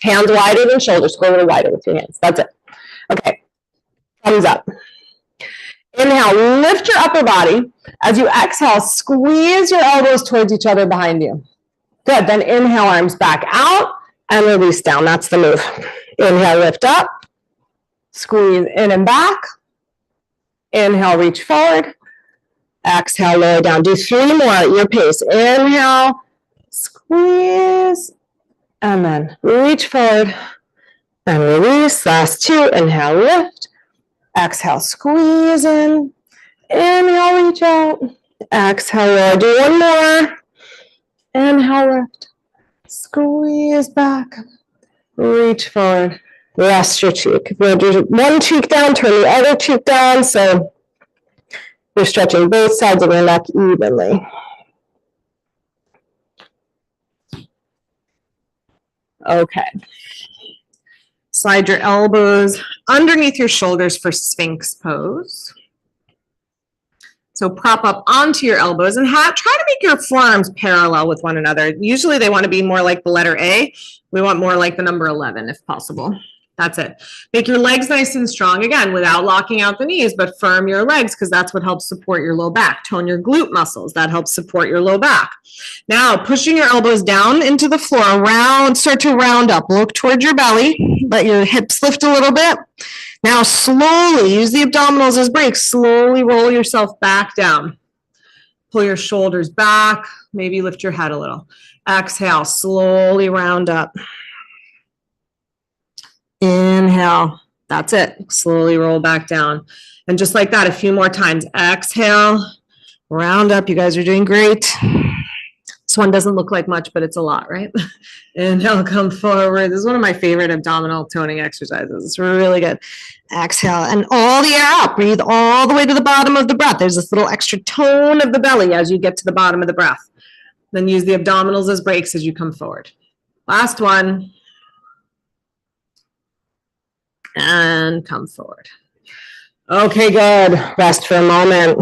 B: Hands wider than shoulders. Go a little wider with your hands. That's it. Okay, thumbs up. Inhale, lift your upper body. As you exhale, squeeze your elbows towards each other behind you. Good, then inhale, arms back out and release down. That's the move. Inhale, lift up. Squeeze in and back. Inhale, reach forward. Exhale, lower down. Do 3 more at your pace. Inhale, squeeze, and then reach forward and release. Last 2. Inhale, lift. Exhale, squeeze in. Inhale, reach out. Exhale, lower. Do 1 more. Inhale, lift. Squeeze back. Reach forward. Rest your cheek. We'll do 1 cheek down, turn the other cheek down. So you're stretching both sides of your neck evenly. Okay. Slide your elbows underneath your shoulders for Sphinx pose. So prop up onto your elbows and try to make your forearms parallel with one another. Usually they want to be more like the letter A. We want more like the number 11 if possible. That's it. Make your legs nice and strong, again, without locking out the knees, but firm your legs because that's what helps support your low back. Tone your glute muscles. That helps support your low back. Now, pushing your elbows down into the floor, start to round up. Look towards your belly. Let your hips lift a little bit. Now, slowly, use the abdominals as brakes. Slowly roll yourself back down. Pull your shoulders back. Maybe lift your head a little. Exhale, slowly round up. Inhale. That's it. Slowly roll back down. And just like that, a few more times. Exhale, round up. You guys are doing great. This one doesn't look like much, but it's a lot, right? Inhale, come forward. This is one of my favorite abdominal toning exercises. It's really good. Exhale, and all the air out. Breathe all the way to the bottom of the breath. There's this little extra tone of the belly as you get to the bottom of the breath. Then use the abdominals as brakes as you come forward. Last one. And come forward. Okay, good. Rest for a moment.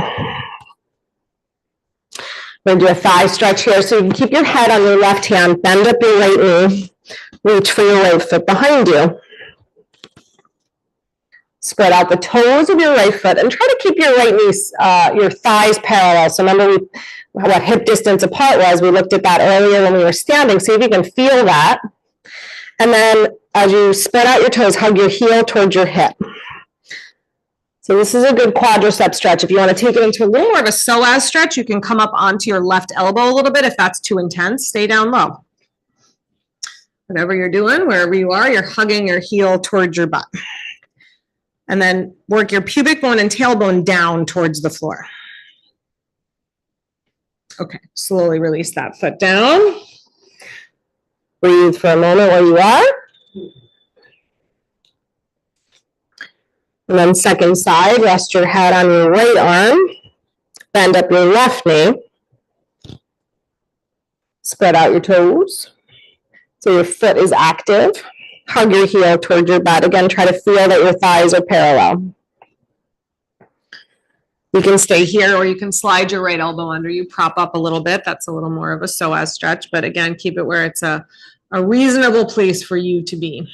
B: We're going to do a thigh stretch here. So you can keep your head on your left hand, bend up your right knee, reach for your right foot behind you. Spread out the toes of your right foot and try to keep your right knees, your thighs parallel. So remember what hip distance apart was. We looked at that earlier when we were standing. See if you can feel that. And then as you spread out your toes, hug your heel towards your hip. So this is a good quadricep stretch. If you want to take it into a little more of a psoas stretch, you can come up onto your left elbow a little bit. If that's too intense, stay down low. Whatever you're doing, wherever you are, you're hugging your heel towards your butt. And then work your pubic bone and tailbone down towards the floor. Okay, slowly release that foot down. Breathe for a moment where you are. And then second side, rest your head on your right arm. Bend up your left knee. Spread out your toes. So your foot is active. Hug your heel towards your butt. Again, try to feel that your thighs are parallel. You can stay here or you can slide your right elbow under you, prop up a little bit. That's a little more of a psoas stretch, but again, keep it where it's a reasonable place for you to be.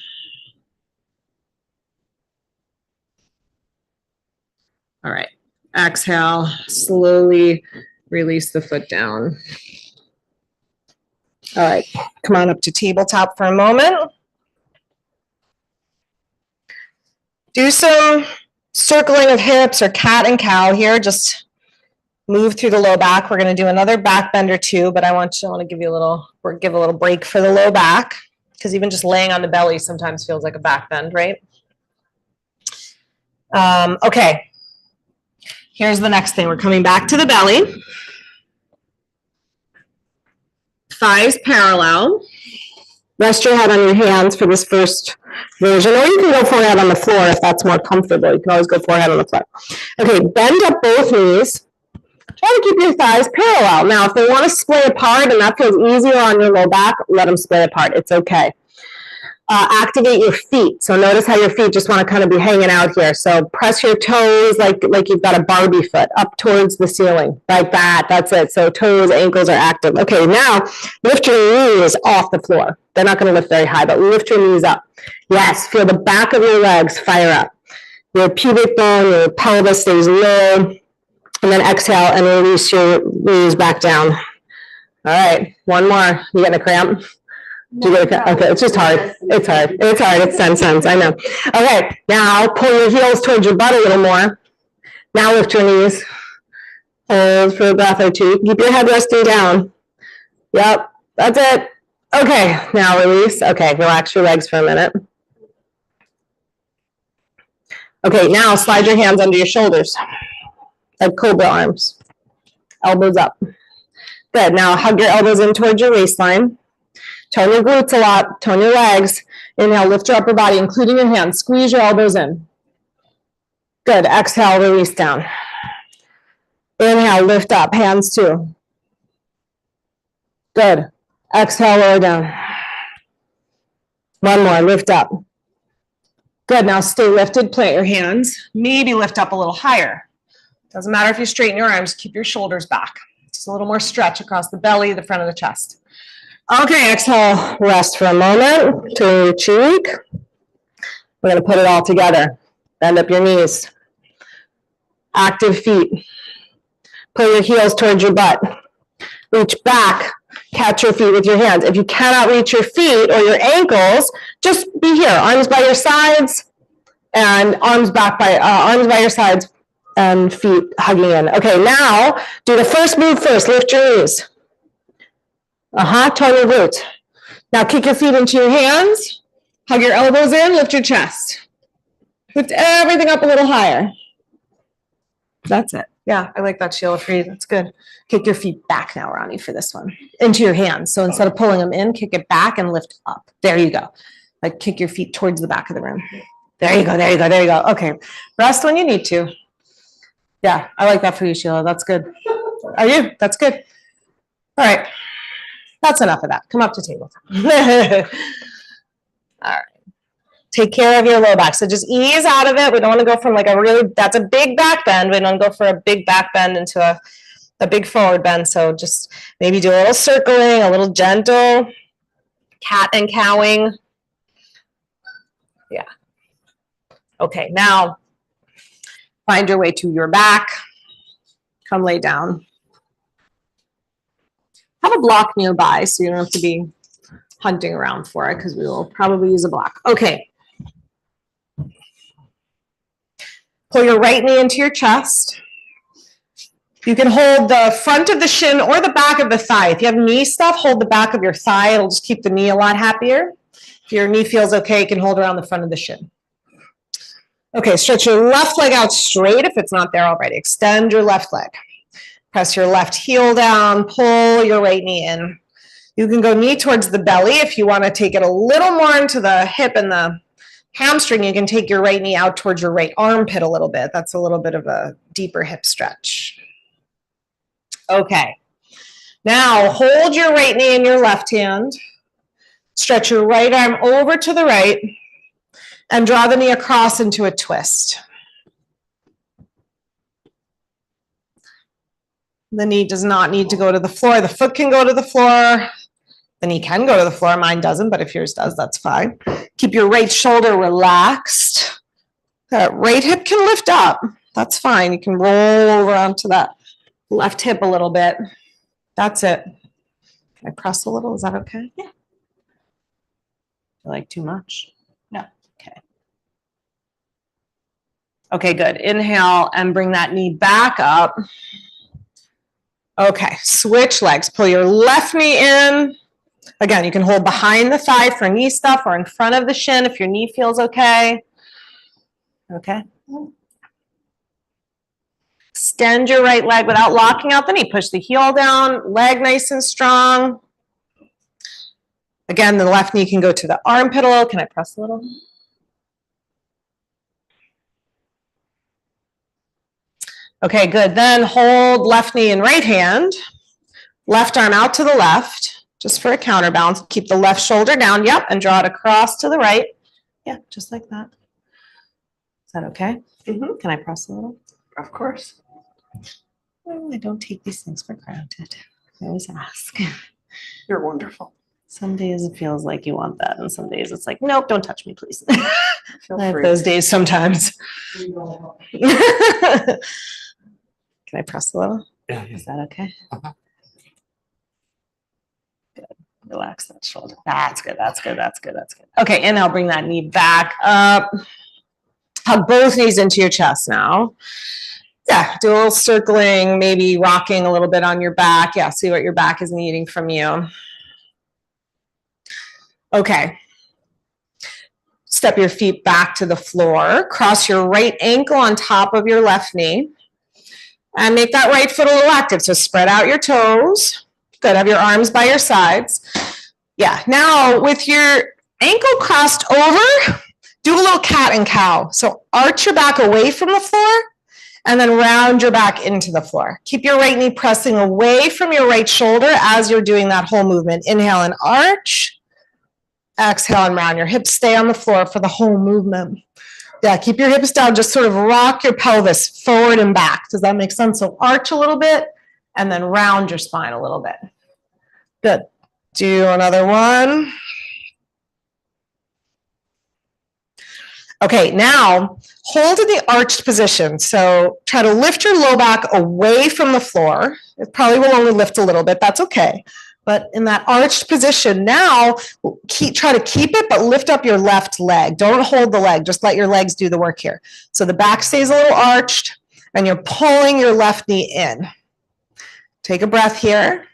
B: All right, exhale, slowly release the foot down. All right, come on up to tabletop for a moment. Do some circling of hips or cat and cow here. Just move through the low back. We're going to do another back bend or two, but I want to give you a little break for the low back, because even just laying on the belly sometimes feels like a back bend, right? Okay. Here's the next thing. We're coming back to the belly. Thighs parallel. Rest your head on your hands for this first version, or you can go forehead on the floor if that's more comfortable. You can always go forehead on the floor. Okay, bend up both knees. Try to keep your thighs parallel. Now, if they want to splay apart and that feels easier on your low back, let them splay apart. It's okay. Activate your feet. So notice how your feet just want to kind of be hanging out here. So press your toes like you've got a Barbie foot up towards the ceiling, like that. That's it. So toes, ankles are active. Okay, now lift your knees off the floor. They're not going to lift very high, but lift your knees up. Yes, feel the back of your legs fire up. Your pubic bone, your pelvis stays low. And then exhale and release your knees back down. All right, one more. You getting a cramp? Okay, it's just hard. It's hard. It's hard. It's 10 cents. I know. Okay, now pull your heels towards your butt a little more. Now lift your knees. Hold for a breath or two. Keep your head resting down. Yep, that's it. Okay, now release. Okay, relax your legs for a minute. Okay, now slide your hands under your shoulders, like cobra arms. Elbows up. Good. Now hug your elbows in towards your waistline. Tone your glutes a lot. Tone your legs. Inhale, lift your upper body, including your hands. Squeeze your elbows in. Good. Exhale, release down. Inhale, lift up. Hands too. Good. Exhale, lower down. One more. Lift up. Good. Now stay lifted. Plant your hands. Maybe lift up a little higher. Doesn't matter if you straighten your arms. Keep your shoulders back. Just a little more stretch across the belly, the front of the chest. Okay, exhale, rest for a moment, turn your cheek. We're gonna put it all together. Bend up your knees. Active feet. Pull your heels towards your butt. Reach back, catch your feet with your hands. If you cannot reach your feet or your ankles, just be here, arms by your sides and arms by your sides and feet hugging in. Okay, now do the first move first, lift your knees. Tone your glutes. Now kick your feet into your hands, hug your elbows in, lift your chest. Lift everything up a little higher. That's it. Yeah, I like that, Sheila, for you. That's good. Kick your feet back now, Ronnie, for this one. Into your hands. So instead of pulling them in, kick it back and lift up. There you go. Like kick your feet towards the back of the room. There you go, there you go, there you go. Okay, rest when you need to. Yeah, I like that for you, Sheila. That's good. Are you? That's good. All right, that's enough of that. Come up to table. All right. Take care of your low back. So just ease out of it. We don't want to go from like a really, that's a big back bend. We don't go for a big back bend into a big forward bend. So just maybe do a little circling, a little gentle cat and cowing. Yeah. Okay, now find your way to your back. Come lay down. Have a block nearby so you don't have to be hunting around for it because we will probably use a block. Okay. Pull your right knee into your chest. You can hold the front of the shin or the back of the thigh. If you have knee stuff, hold the back of your thigh. It'll just keep the knee a lot happier. If your knee feels okay, you can hold around the front of the shin. Okay, stretch your left leg out straight if it's not there already. Extend your left leg. Press your left heel down. Pull your right knee in. You can go knee towards the belly. If you want to take it a little more into the hip and the hamstring, you can take your right knee out towards your right armpit a little bit. That's a little bit of a deeper hip stretch. Okay. Now hold your right knee in your left hand. Stretch your right arm over to the right and draw the knee across into a twist. The knee does not need to go to the floor. The foot can go to the floor. The knee can go to the floor. Mine doesn't, but if yours does, that's fine. Keep your right shoulder relaxed. That right hip can lift up. That's fine. You can roll over onto that left hip a little bit. That's it. Can I press a little? Is that okay? Yeah. Like too much? No. Okay. Okay, good. Inhale and bring that knee back up. Okay, switch legs. Pull your left knee in. Again, you can hold behind the thigh for knee stuff or in front of the shin if your knee feels okay. Okay. Extend your right leg without locking out the knee. Push the heel down, leg nice and strong. Again, the left knee can go to the armpit a little. Can I press a little? Okay, good. Then hold left knee in right hand. Left arm out to the left, just for a counterbalance. Keep the left shoulder down, yep, and draw it across to the right. Yeah, just like that. Is that okay? Mm-hmm. Can I press a little?
C: Of course.
B: Well, I don't take these things for granted. I always ask.
C: You're wonderful.
B: Some days it feels like you want that, and some days it's like, nope, don't touch me, please.
C: Feel
B: I have
C: free.
B: those days sometimes. Can I press a little?
C: Yeah.
B: Is that okay?
C: Uh-huh.
B: Good. Relax that shoulder. That's good. That's good. That's good. That's good. Okay, and I'll bring that knee back up. Hug both knees into your chest now. Yeah, do a little circling, maybe rocking a little bit on your back. Yeah, see what your back is needing from you. Okay. Step your feet back to the floor. Cross your right ankle on top of your left knee. And make that right foot a little active. So spread out your toes. Good. Have your arms by your sides. Yeah. Now with your ankle crossed over, do a little cat and cow. So arch your back away from the floor and then round your back into the floor. Keep your right knee pressing away from your right shoulder as you're doing that whole movement. Inhale and arch. Exhale and round. Your hips stay on the floor for the whole movement. Yeah, keep your hips down. Just sort of rock your pelvis forward and back. Does that make sense? So arch a little bit and then round your spine a little bit. Good. Do another one. Okay, now hold in the arched position. So try to lift your low back away from the floor. It probably will only lift a little bit. That's okay. But in that arched position now, try to keep it, but lift up your left leg. Don't hold the leg. Just let your legs do the work here. So the back stays a little arched, and you're pulling your left knee in. Take a breath here.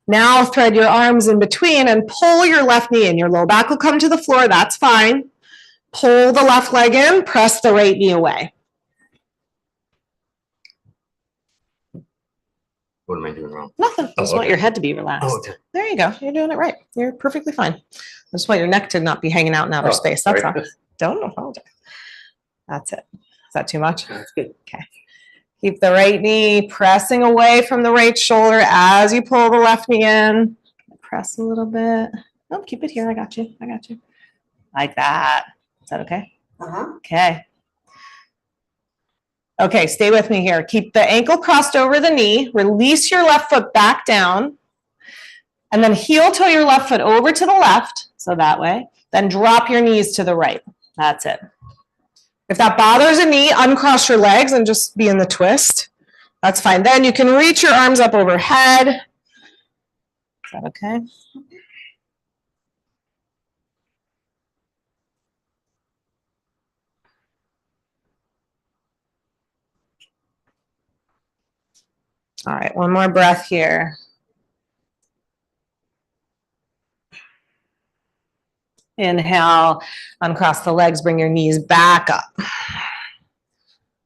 B: Now thread your arms in between and pull your left knee in. Your low back will come to the floor. That's fine. Pull the left leg in. Press the right knee away.
D: What am I doing wrong?
B: Nothing. I just want
D: okay.
B: your head to be relaxed.
D: Oh, okay.
B: There you go. You're doing it right. You're perfectly fine. I just want your neck to not be hanging out in outer
D: Oh,
B: space. That's
D: sorry.
B: all. Don't apologize. That's it. Is that too much?
D: That's good.
B: Okay. Keep the right knee pressing away from the right shoulder as you pull the left knee in. Press a little bit. Oh, keep it here. I got you. I got you. Like that. Is that okay?
C: Uh-huh.
B: Okay. Okay, stay with me here. Keep the ankle crossed over the knee. Release your left foot back down. And then heel toe your left foot over to the left. So that way. Then drop your knees to the right. That's it. If that bothers a knee, uncross your legs and just be in the twist. That's fine. Then you can reach your arms up overhead. Is that okay? All right, one more breath here. Inhale, uncross the legs, bring your knees back up.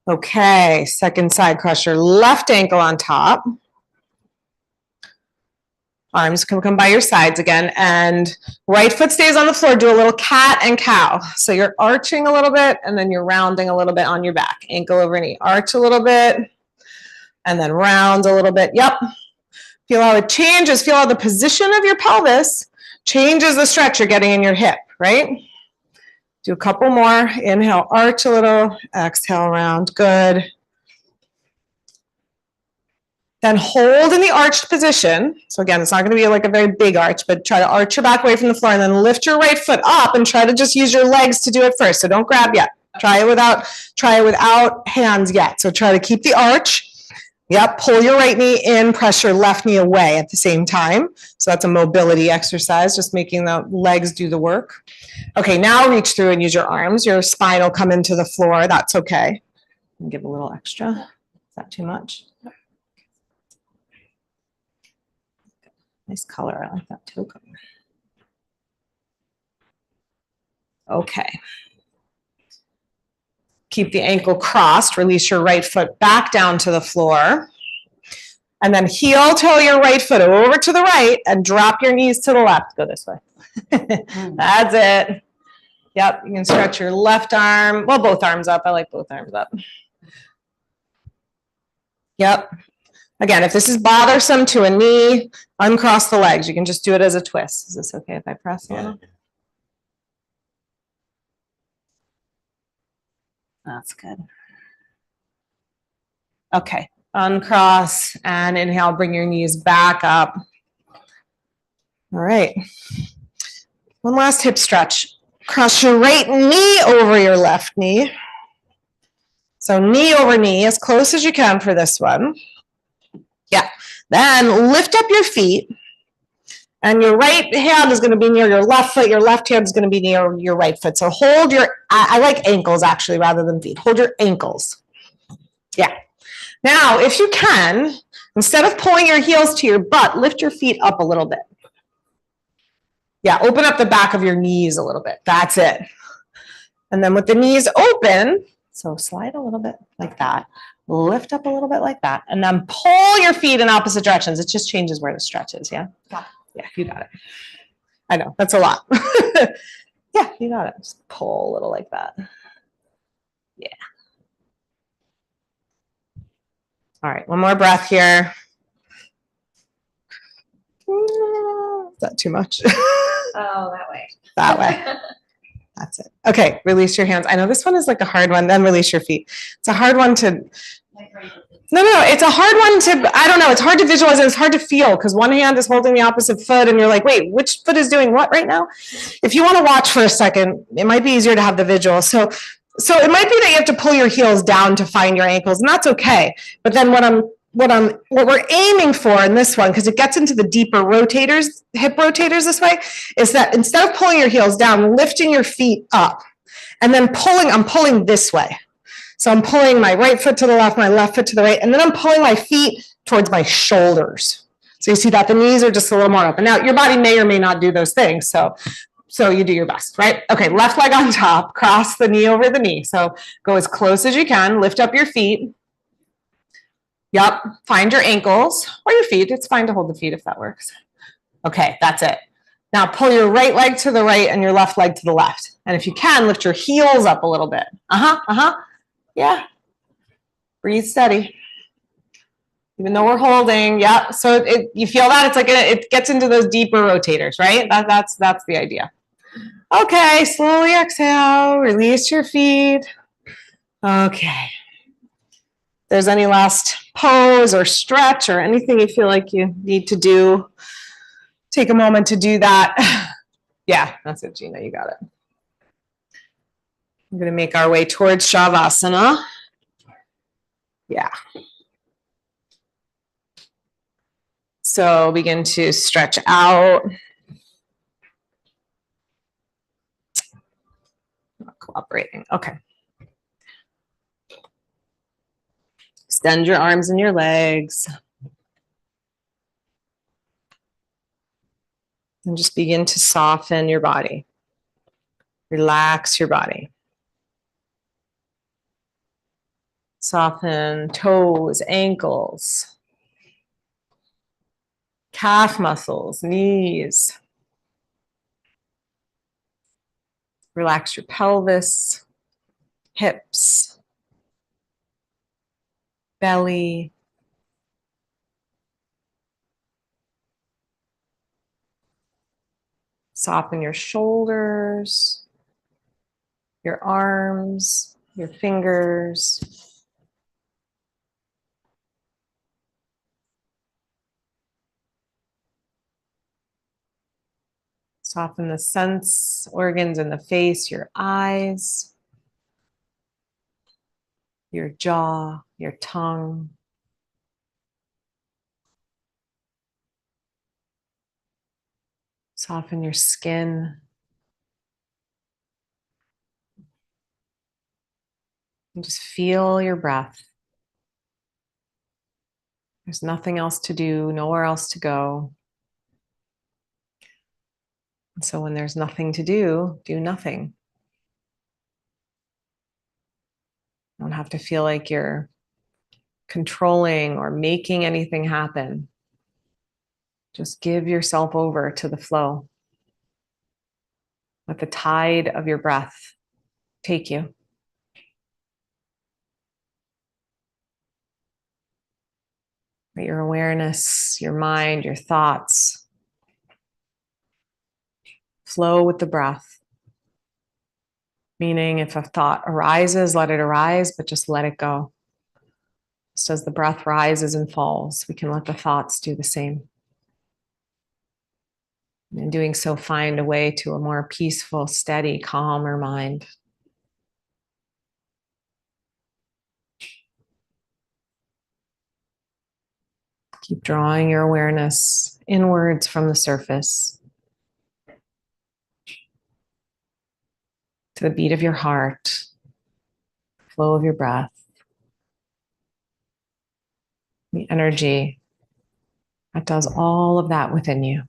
B: Okay, second side, cross your left ankle on top. Arms can come by your sides again, and right foot stays on the floor. Do a little cat and cow. So you're arching a little bit, and then you're rounding a little bit on your back. Ankle over knee, arch a little bit, and then round a little bit. Yep. Feel how it changes. Feel how the position of your pelvis changes the stretch you're getting in your hip, right? Do a couple more. Inhale, arch a little. Exhale, round. Good. Then hold in the arched position. So again, it's not going to be like a very big arch, but try to arch your back away from the floor and then lift your right foot up and try to just use your legs to do it first. So don't grab yet. Try it without hands yet. So try to keep the arch. Yep, pull your right knee in, press your left knee away at the same time. So that's a mobility exercise, just making the legs do the work. Okay, now reach through and use your arms. Your spine will come into the floor. That's okay. And give a little extra. Is that too much? Nice color. I like that toe color. Okay. Keep the ankle crossed. Release your right foot back down to the floor. And then heel toe your right foot over to the right and drop your knees to the left. Go this way. That's it. Yep, you can stretch your left arm. Well, both arms up. I like both arms up. Yep. Again, if this is bothersome to a knee, uncross the legs. You can just do it as a twist. Is this okay if I press a little? That's good. Okay, uncross and inhale, bring your knees back up. All right. One last hip stretch. Cross your right knee over your left knee. So knee over knee, as close as you can for this one. Yeah. Then lift up your feet. And your right hand is going to be near your left foot. Your left hand is going to be near your right foot. So hold your, I like ankles actually rather than feet. Hold your ankles. Yeah. Now, if you can, instead of pulling your heels to your butt, lift your feet up a little bit. Yeah, open up the back of your knees a little bit. That's it. And then with the knees open, so slide a little bit like that. Lift up a little bit like that. And then pull your feet in opposite directions. It just changes where the stretch is, yeah? Yeah, you got it. I know, that's a lot. Yeah, you got it. Just pull a little like that. Yeah. All right, one more breath here. Is that too much?
A: Oh, that way.
B: That way. That's it. Okay, release your hands. I know this one is like a hard one, then release your feet. It's a hard one to, no, it's a hard one to, I don't know, it's hard to visualize and it's hard to feel because one hand is holding the opposite foot and you're like, wait, which foot is doing what right now? If you want to watch for a second, it might be easier to have the visual. So it might be that you have to pull your heels down to find your ankles, and that's okay. But then what we're aiming for in this one, because it gets into the deeper rotators, hip rotators this way, is that instead of pulling your heels down, lifting your feet up, and then I'm pulling this way. So I'm pulling my right foot to the left, my left foot to the right, and then I'm pulling my feet towards my shoulders. So you see that the knees are just a little more open. Now, your body may or may not do those things, so you do your best, right? Okay, left leg on top, cross the knee over the knee. So go as close as you can, lift up your feet.
A: Yep. Find your ankles or your feet. It's fine to hold the feet if that works. Okay, that's it. Now pull your right leg to the right and your left leg to the left. And if you can, lift your heels up a little bit. Yeah. Breathe steady. Even though we're holding, yeah. So you feel that it's like it gets into those deeper rotators, right? That's the idea. Okay, slowly exhale, release your feet. Okay. If there's any last pose or stretch or anything you feel like you need to do, take a moment to do that. Yeah, that's it, Gina, you got it. I'm going to make our way towards Shavasana. Yeah. So begin to stretch out. Not cooperating. Okay. Extend your arms and your legs. And just begin to soften your body. Relax your body. Soften toes, ankles, calf muscles, knees. Relax your pelvis, hips, belly. Soften your shoulders, your arms, your fingers. Soften the sense organs in the face, your eyes, your jaw, your tongue. Soften your skin. And just feel your breath. There's nothing else to do, nowhere else to go. And so when there's nothing to do nothing. You don't have to feel like you're controlling or making anything happen. Just give yourself over to the flow. Let the tide of your breath take you. Let your awareness, your mind, your thoughts flow with the breath. Meaning, if a thought arises, let it arise, but just let it go. Just as the breath rises and falls, we can let the thoughts do the same. And in doing so, find a way to a more peaceful, steady, calmer mind. Keep drawing your awareness inwards from the surface to the beat of your heart, flow of your breath, the energy that does all of that within you.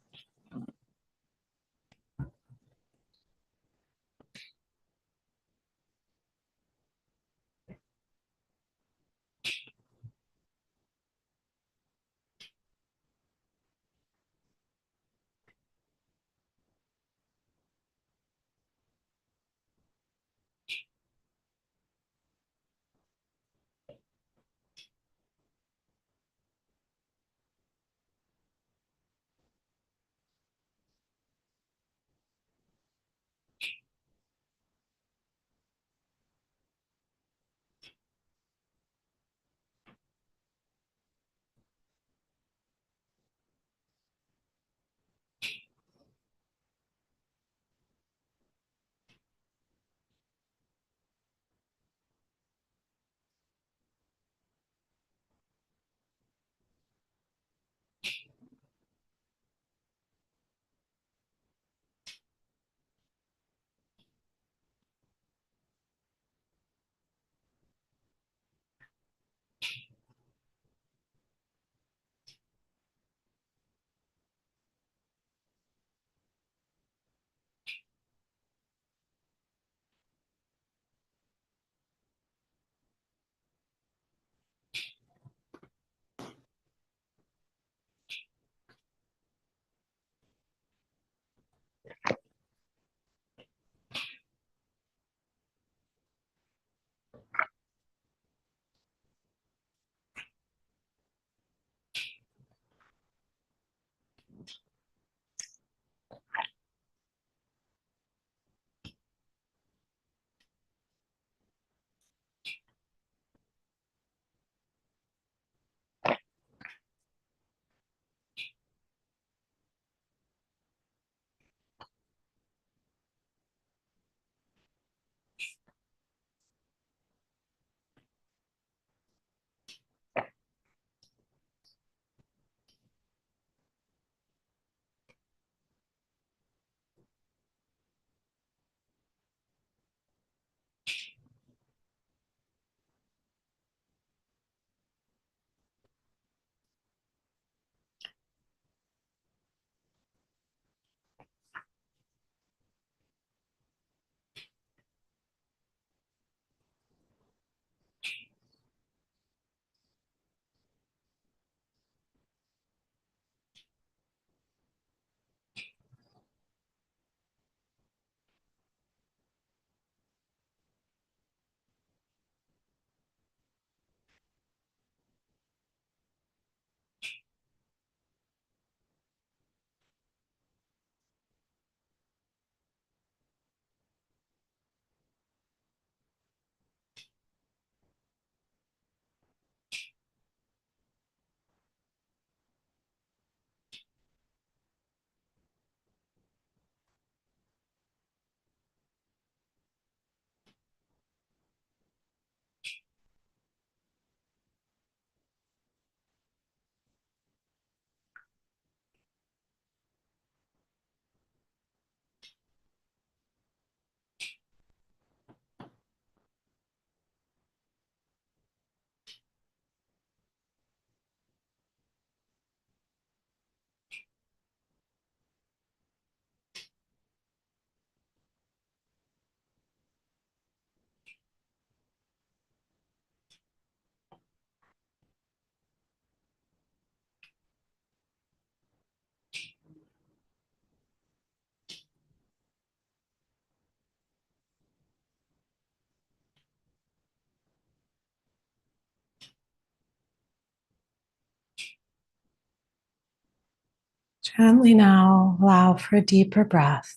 A: Gently now allow for a deeper breath.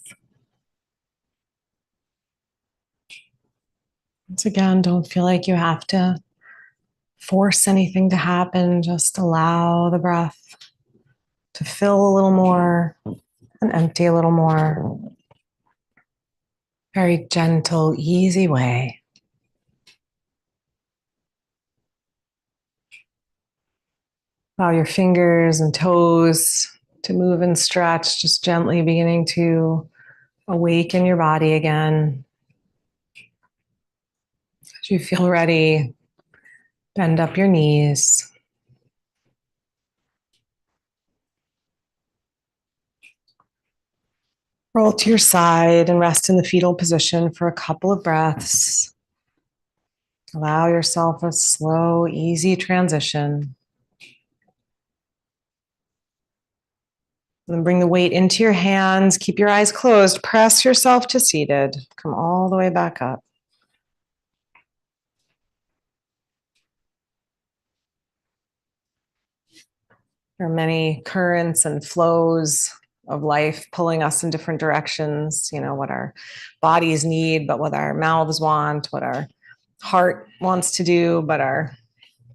A: Once again, don't feel like you have to force anything to happen. Just allow the breath to fill a little more and empty a little more. Very gentle, easy way. Allow your fingers and toes to move and stretch, just gently beginning to awaken your body again. As you feel ready, bend up your knees. Roll to your side and rest in the fetal position for a couple of breaths. Allow yourself a slow, easy transition. Then bring the weight into your hands. Keep your eyes closed. Press yourself to seated. Come all the way back up. There are many currents and flows of life pulling us in different directions. You know, what our bodies need, but what our mouths want, what our heart wants to do, but our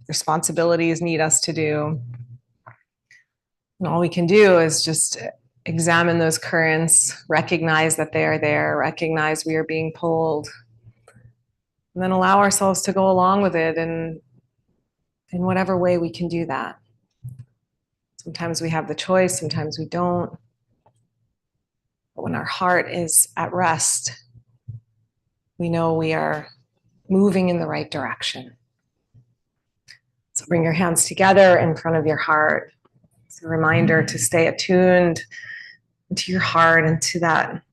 A: responsibilities need us to do. And all we can do is just examine those currents, recognize that they are there, recognize we are being pulled, and then allow ourselves to go along with it in whatever way we can do that. Sometimes we have the choice, sometimes we don't. But when our heart is at rest, we know we are moving in the right direction. So bring your hands together in front of your heart. It's a reminder to stay attuned to your heart and to that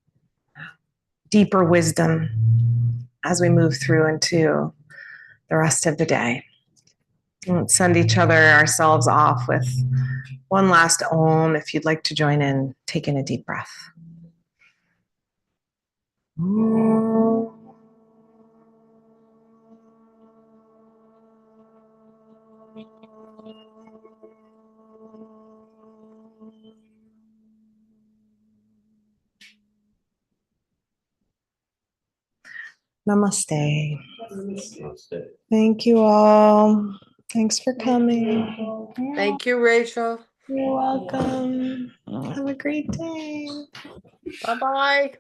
A: deeper wisdom as we move through into the rest of the day. And let's send each other, ourselves off with one last Om. If you'd like to join in, take in a deep breath. Namaste. Thank you all. Thanks for coming.
D: Thank you, Rachel.
A: You're welcome. Have a great day.
D: Bye-bye.